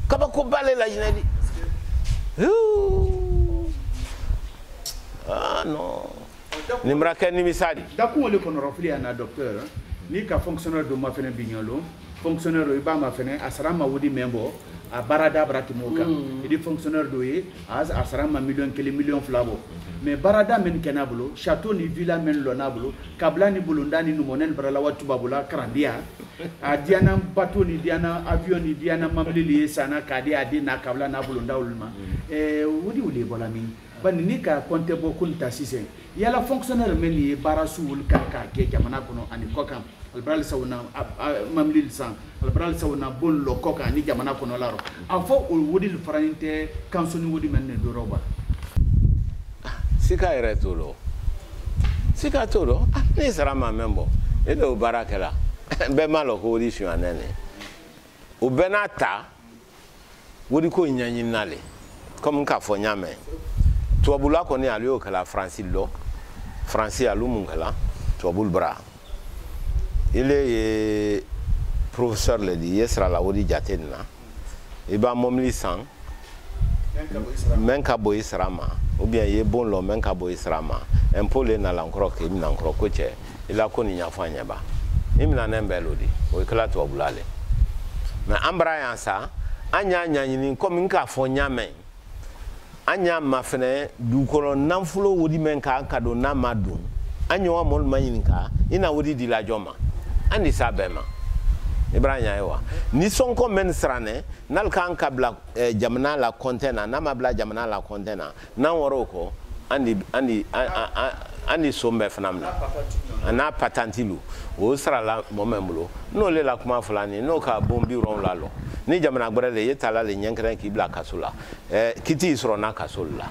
kaba ko bale la jinadi ah non nimra ken ni misadi daku le kono rofli ana docteur ni ka fonctionnaire do ma fene bignolo fonctionnaire ba ma fene asrama wodi membo a barada bratimoka idi fonctionnaire do yi asrama million flabo mais barada men kenablo château ni villa men lonablo kabla ni bulundani no monen barala watu babula karandia a diana bateau ni diana avion ni diana mamlili sana kadi adi na kabla na bulunda ulma wodi bolami bani ni ka konte bo kunta sise yala fonctionnaire men ni barasul ka ke jamana kono ani kokam albral sawna mamlil san albral sawna bon lo koka ni jamana kono laro afo wodi le farante kansoni wodi men ne do roba sika ere tolo sika tolo ne sara ma membo ele o barakela be malo ko wodi shu anene o benata wodi ko nyanyin nale comme ka fo nyame to bula ko ne alio kala francis lo francis alu mungala to bul bra il est professeur le dit yesra la wodi jatenna e ba momli sang menka boy srama ou bien ye bon lo menka boy srama un peu le na lankro ke mi nankro ko che ila ko ni nyafanya ba imina nembelodi o kala to bulale mais ambra yansa anya nyanyini ko minka fo nyame anya mafene du ko namfulo wodi menka kado na madu anya wa mol manyinka ina wodi di la joma andi sabema ibranya ewa ni sonko men srane nal kan kabla jamana la container na mabla jamana la container na woroko andi sombe fanamna ana patantilu o sra la momemlo no le la kuma fulani no ka bombi ron lalo ni jamana gbere yetala le nyankran ki bla kasula kiti isro na kasula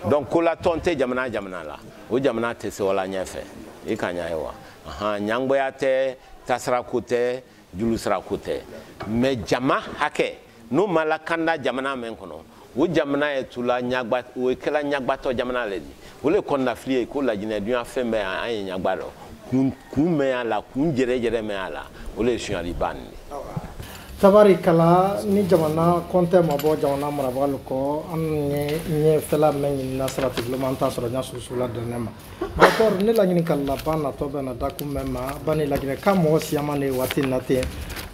donc ko la tonte jamana la o jamana te se wala nyefe ikanya ewa aha nyangbo ya te tasra kote julusra kote mais jama hake no malakanda jamana men kono wo jamana etula nyagba wo kala nyagba to jamana ledi wo le konna flie ko la jine duan fembe an nyagba do kun me ala kun jere me ala wo le shu ali ban tabari kala ni jamana konte mabo jamana marabal ko an nye fela men nasra tiglemanta soro nya susula de nema bakor ne la ni kala bana to bana dakumema bani la gine kamo siamane watinate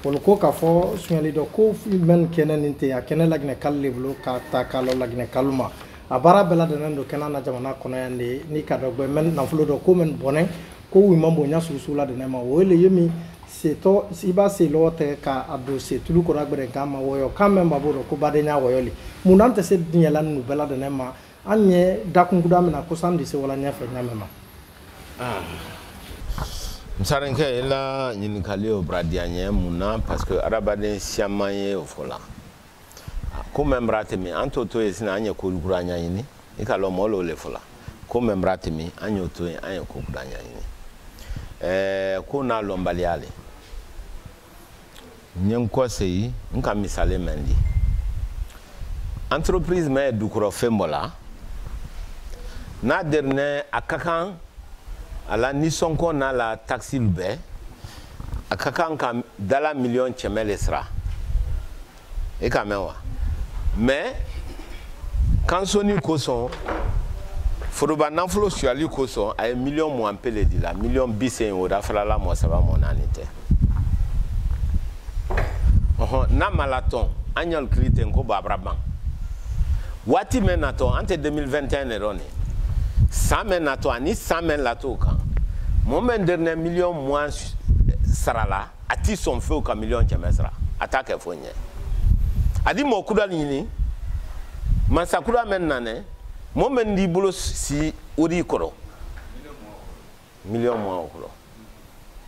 wol ko ka fo sunyali do ko men kenen ninte ya kenen la gine kalle blo ka ta kalo la gine kaluma abara bela de nando kenana jamana kono yande ni ka do men na fulo do ko men bonen ko wi mambo nya susula de nema wole yemi seto siba selote ka ado setulu ko ragbere kama woyo kama mbaburo ko badenya woyoli munante se dinyala nu bela de nema anye dakunguda mena ko sandi se wala nyafe nyamema msarenke ila nyini kalio bradianye muna parce que arabaden siamaye ofola ko membrate mi antoto esina anye ko luguranya yini ikalo molo le fola ko membrate mi anyoto anye ko luguranya yini ko na lombaliale nyenko sei nka misale mendi entreprise me dukuro fembola na derne akakan ala nisonko na la taxi lube akakan ka dala million chemele sra e kamewa mais kansoni koson foroba nafolo suali koson ay million mo ampele di la million bisen o da frala mo saba mon anite na malaton anyol kriten ko babraban wati menato ante 2021 eroni 100 menato ani 100 men lato kan moment dernier million moins sarala ati son feu ka million chemesra atake fonye adi mo kuda nini masakura men nane moment di bolo si ori koro million moins okoro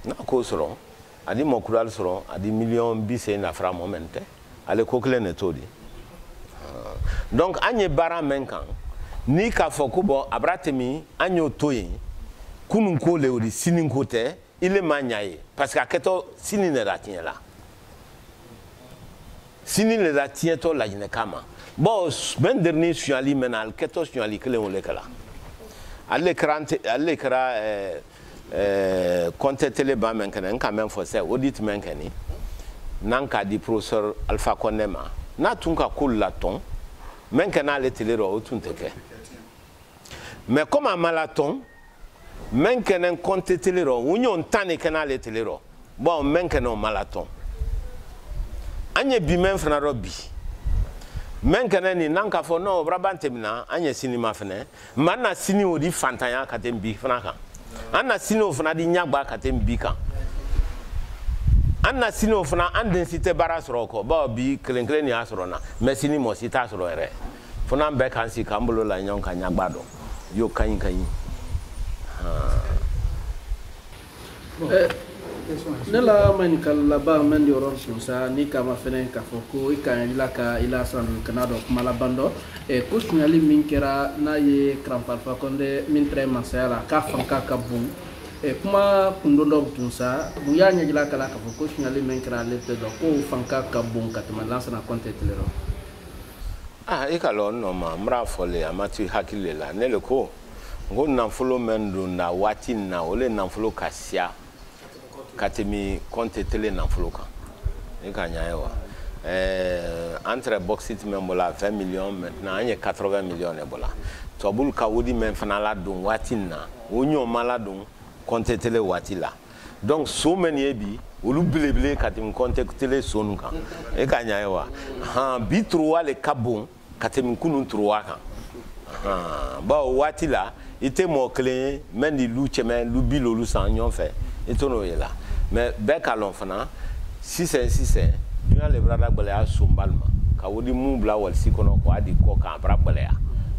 na ko soro adi mo kuda soro adi million bise na fra momente ale kokle ne todi donc anye bara menkan ni ka fokubo abratemi anyo toyi kunun ko le ori sinin kote ile manyaye parce que aketo sinin ne ratien la sinin le ratien to la yine kama bon ben dernier suali menal keto suali kele on le kala alle kra compte télé ba menkene quand même faut ça audit menkene nanka di professeur Alpha Konema na tunka kul la ton menkene ale télé ro tunteke mais comme un malaton menkene compte télé ro union tane kana le télé ro bon menkene malaton anye bi men fana robi menkene ni nanka fo no brabante mina anye sinima fene manna sini odi fantanya katembi fana kan anna sino fana di nyagba katembi kan anna sino fana andensité bara soroko ba bi klenklen ni asorona mais sini mo sita soro ere fana be kan si kambulo la nyon kan nyagba do yo kan ne la man kala ba man di oron sa ni kama fenen ka foko ikan ila san kanado kumala bando ko sunyali min kera na ye krampal fa konde min tre masala ka fanka ka bun kuma kundondo tunsa bu ya nya jila kala ka foko sunyali min kera le te do ko fanka ka bun ka tama lansa na konte telero ikalo no ma mra fole amati hakile la ne le ko ngo na folo mendu na wati na ole na folo kasia katemi compte télé na fuluka ikanya ewa entre boxit membola 20 millions maintenant anye 80 millions ebola to bul ka wodi men fanala dun watina onyo maladun compte télé watila donc so many ebi olu blebele katemi compte télé sonuka ikanya ewa bi 3 le kabon katemi kunun 3 kan ba watila ite mo clé men di lu cheme lu bilo lu san nyon fait etono yela mais beka lon fana si c'est tu as les bras d'agbalea sumbalma ka wodi mu bla wal sikono ko adi ko ka bra balea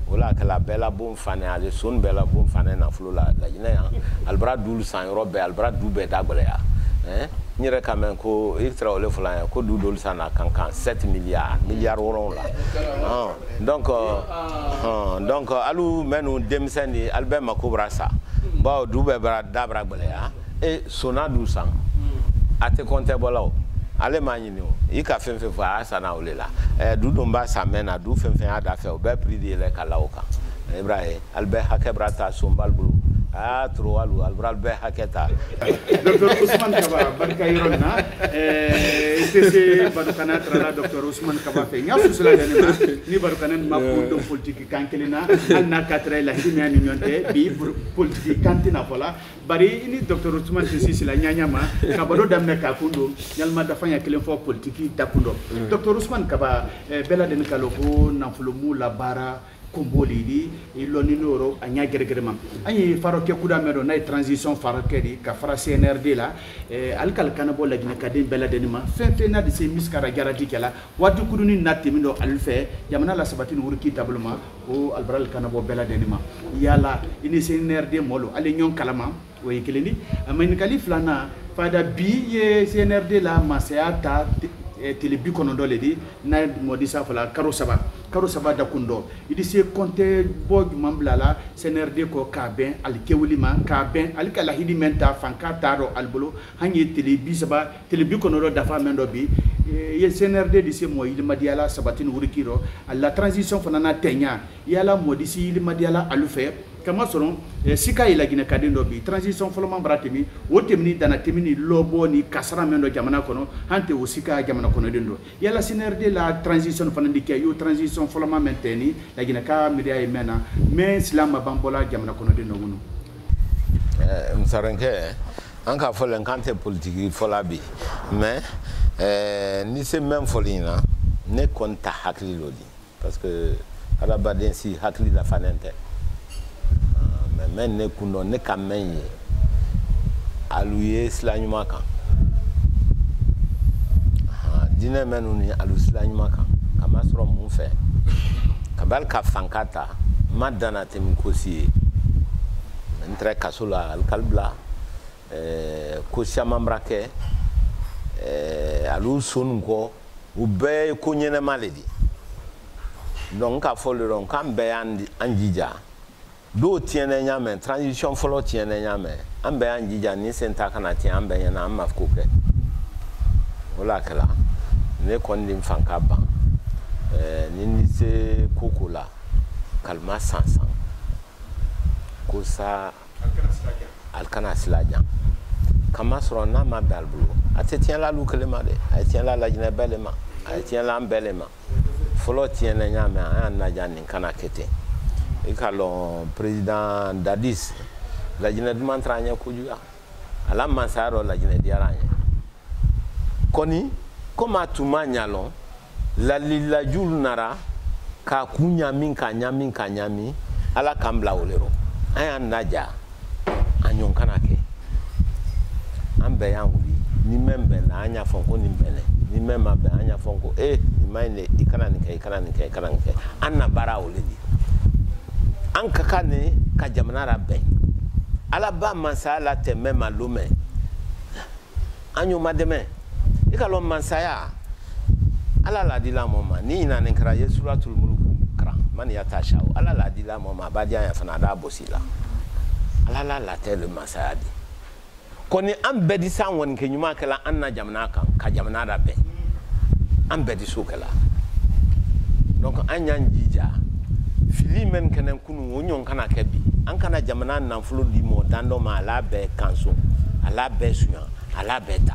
wala kala bela bom fane ale son bela bom fane na flo la yina ya al bra dul san robe al bra dube d'agbalea nyere kamen ko extra ole fla ko du dol sana kankan 7 milliards woron la donc alu menu demseni albert makobra sa ba dube bra dabra balea et sona du sang ate compte bolao ale manyini o ika fenfe fa sana olela du domba samena du fenfe ada fe o be pridi le kalaoka ibrahim albe hakebrata sombal bulu tro alu albe haketa docteur Ousmane Kaba barka yorona tc badukana trala docteur Ousmane Kaba fe nya fusula denema ni badukana ma ko do politique kankelina alna katre la himya ni nyonte bi politique kantina fola bari ni docteur Ousmane tc la nyanya ma kabado damne ka kundo nyalma da fanya kelen fo politique takundo docteur Ousmane Kaba bela den kaloko na fulumu la bara komboli di iloni noro anya gergerema ani faroke kuda medo na transition faroke di ka fara CNRD la alkal kanabo la gine kadin bela denima fe na de se miskara garati kala wadu kuduni natti mindo alfe jamana la sabatine wurki tablement o albral kanabo bela denima yala ini CNRD molo ale nyon kalama way keleni amani kaliflana fada bi ye CNRD la maseata tele bi kono dole di na modisa fala karo saba da kundo idi se compte bog mamblala CNRD ko ka ben al kewlima ka ben al kala hidi menta fanka taro albolo hangi tele bi kono do dafa mendo bi ye CNRD di se mo il madiala sabatine wurikiro la transition fana na tenya yala modisi il madiala alufe kama sɔrɔ sika ye laginɛ ka den dɔ bi transition fɔlɔma bara tɛmi o tɛmɛni dana tɛmɛni lɔbɔ ni kasara min dɔ jamana kɔnɔ an tɛ o sika jamana kɔnɔden dɔ yala CNRD la transition fana di kɛ y'o transition fɔlɔma min tɛ ni laginɛ ka miiriya ye mɛn na mais silamɛ ma ban bɔla jamana kɔnɔden dɔ kɔnɔ. Msarenkɛ an ka fɔlɔ kan tɛ politiki fɔla bi mais ni se même fɔli na ne kɔni ta hakili lo di parce que adamaden si hakili la fana tɛ mais ne kun dɔn ne ka mɛn ye alu ye sila ɲuman kan diinɛ minnu ni alu sila ɲuman kan kama sɔrɔ mun fɛ kabali ka fanka ta ma dana tɛmi kosi ye n tɛ kaso la alikali ko caman bara kɛ alu sonu kɔ u bɛɛ ye ko ɲɛnɛma le di donc k'a fɔ le dɔn k'an bɛɛ y'an jija dɔw tiɲɛna ɲamɛ transition fɔlɔ tiɲɛna ɲamɛ an bɛɛ y'an jija ni sen ta kana tiɲɛ an bɛɛ ɲɛna an ma ko kɛ o la kɛla ne kɔni de fan ka ban ni se koko la kalima sansan ko sa alikana sila jan kama sɔrɔ n'a ma bɛn ali bolo a tɛ tiɲɛ la alu kelen ma dɛ a ye tiɲɛ la Laginɛ bɛɛ le ma a ye tiɲɛ la an bɛɛ le ma fɔlɔ tiɲɛna ɲamɛ an y'a naja nin kana kɛ ten i ka lɔn président Dadis Laginɛ duman tara an ɲɛ kojugu ala mansaya dɔ Laginɛ diyara an ye kɔni komi a tun ma ɲa lɔn lalilajulu nara k'a kun ɲami k'a ɲami k'a ɲami ala k'an bila o le rɔ an y'an naja a ɲɔgɔn kana kɛ an bɛɛ y'an wuli ni mɛn bɛnna an y'a fɔ ko nin bɛnɛ ni mɛn ma bɛn an y'a fɔ ko nin ma ɲi dɛ i kana nin kɛ i kana nin kɛ i kana nin kɛ an na baara o le di an ka kan ne ka jamana la bɛn ala ba mansaya la tɛmɛ ma lomɛ an y'o ma dɛmɛ i ka lɔn mansaya ala l'a di la mɔgɔ ma ni ɲinan nin kɛra ye suratul muluku karan mani ya ta sawo ala l'a di la mɔgɔ ma a b'a di an ya fana a b'a bosi la ala la latɛ le mansaya di kɔni an bɛɛ di san kɔni kɛ ɲuman kɛla an na jamana kan ka jamana la bɛn an bɛɛ di so kɛla donc an y'an jija fili min kɛnɛ kunu o ɲɔgɔn kana kɛ bi an kana jamana nafolo di mɔgɔ dan dɔ ma a l'a bɛɛ kanso a l'a bɛɛ suɲa a l'a bɛɛ ta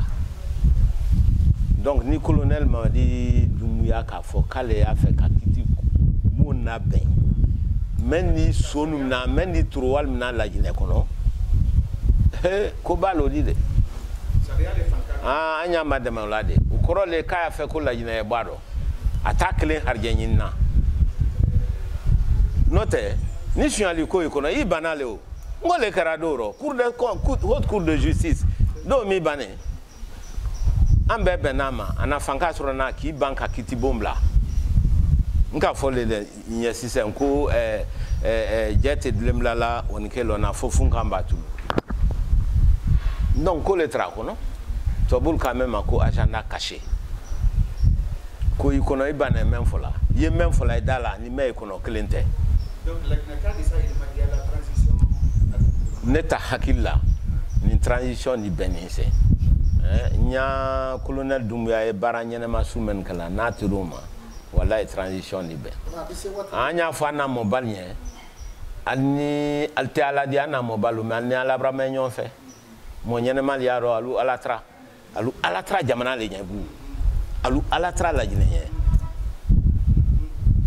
donc ni colonel Mamadi Doumbouya k'a fɔ k'ale y'a fɛ ka kiti mun na bɛn même ni sonu na même ni turowal mina Laginɛ kɔnɔ ko b'a lo di de an y'a ma dɛmɛ o la de o kɔrɔ le k'a y'a fɛ ko Laginɛ ye bɔ a dɔn a t'a kelen harijɛ ɲini na n'o tɛ ni suɲɛli ko in kɔnɔ i banna le o n ko le kɛra dɔw rɔ haute cour de justice dɔw m'i bannen an bɛɛ bɛn n'a ma a na fanka sɔrɔ n'a k'i ban ka kiti bon bila n ka fɔ le dɛ ɲɛ sisan ko jɛ tɛ dilenbila la o ni kɛ lɔ na fo fun kan b'a tulu donc ko le tɛra kɔnɔ tɔbulu k'a mɛn ma ko agenda caché ko i kɔnɔ i banna mɛn fɔ la i ye mɛn fɔ la i da la ni mɛn i kɔnɔ kelen tɛ ne ta hakili la ni transition ni bɛn nin sɛ n y'a colonel Doumbouya ye baara ɲɛnɛma su min kalan n'a tir'o ma walayi transition ni bɛn an y'a fɔ an n'a mɔbali ɲɛ hali ni ali tɛ ala di an n'a mɔbali mɛ hali ni ala bara mɛn ɲɔgɔn fɛ mɔ ɲɛnɛma le y'a dɔn alu ala tara jamana le ɲɛ bulu alu ala tara Laginɛ ɲɛ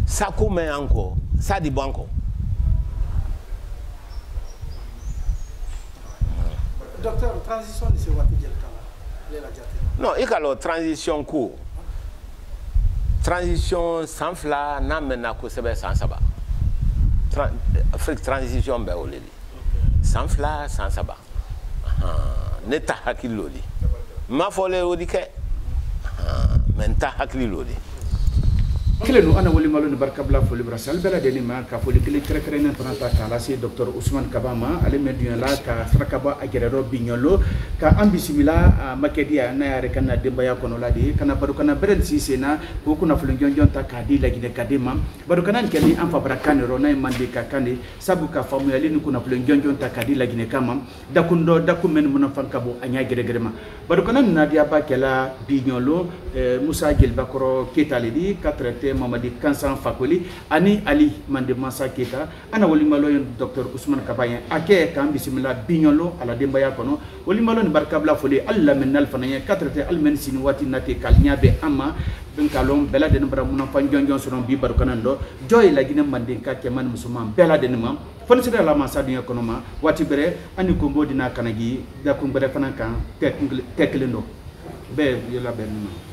sa ko mɛn an kɔ sa di bɔ an kɔ. Docteur, transition ni se waati jɛli kala non i ka lɔ transition ko transition san fila n'a mɛnna kosɛbɛ san saba Afrique transition bɛɛ o le di san fila san saba ne ta hakili lo di n m'a fɔ le o di kɛ mais n ta hakili lo di kelen no ana wali malo ni barkabla foli brasal bela de ni ma ka foli kele kere kere ne fana ta kala si Dr Ousmane Kabama ale me dunya la ka frakaba agerero bignolo ka ambisimila makedia na yare kana demba ya kono la di kana baru kana beren si sena ko kuna fulu jonjon ta ka di Laginɛ kadema baru kana nkeli am fa brakane ro na mande ka kane sabu ka famu ya lini kuna fulu jonjon ta ka di Laginɛ kama dakundo dakumen mun fanka bo anya gere ma baru kana nadia ba kala bignolo Moussa Gelbakoro Ketali di 4 traité Mamadi Kansan Fakoli ani Ali Mande Massa Keita ana walimalo Dr Ousmane Kabayen ake kan bisimila binyolo ala dembaya kono walimalo ni barkabla foli alla menal fananya katrate almen sini wati nate kalnyabe ama ben kalon bela den bara muna fanjonjon sonon bi barkanando joy la gina manden ka ke man musulman bela den mam fon sida la masa dunya kono ma wati bere ani kombo dina kanagi da ko bere fanan kan teklendo be yola ben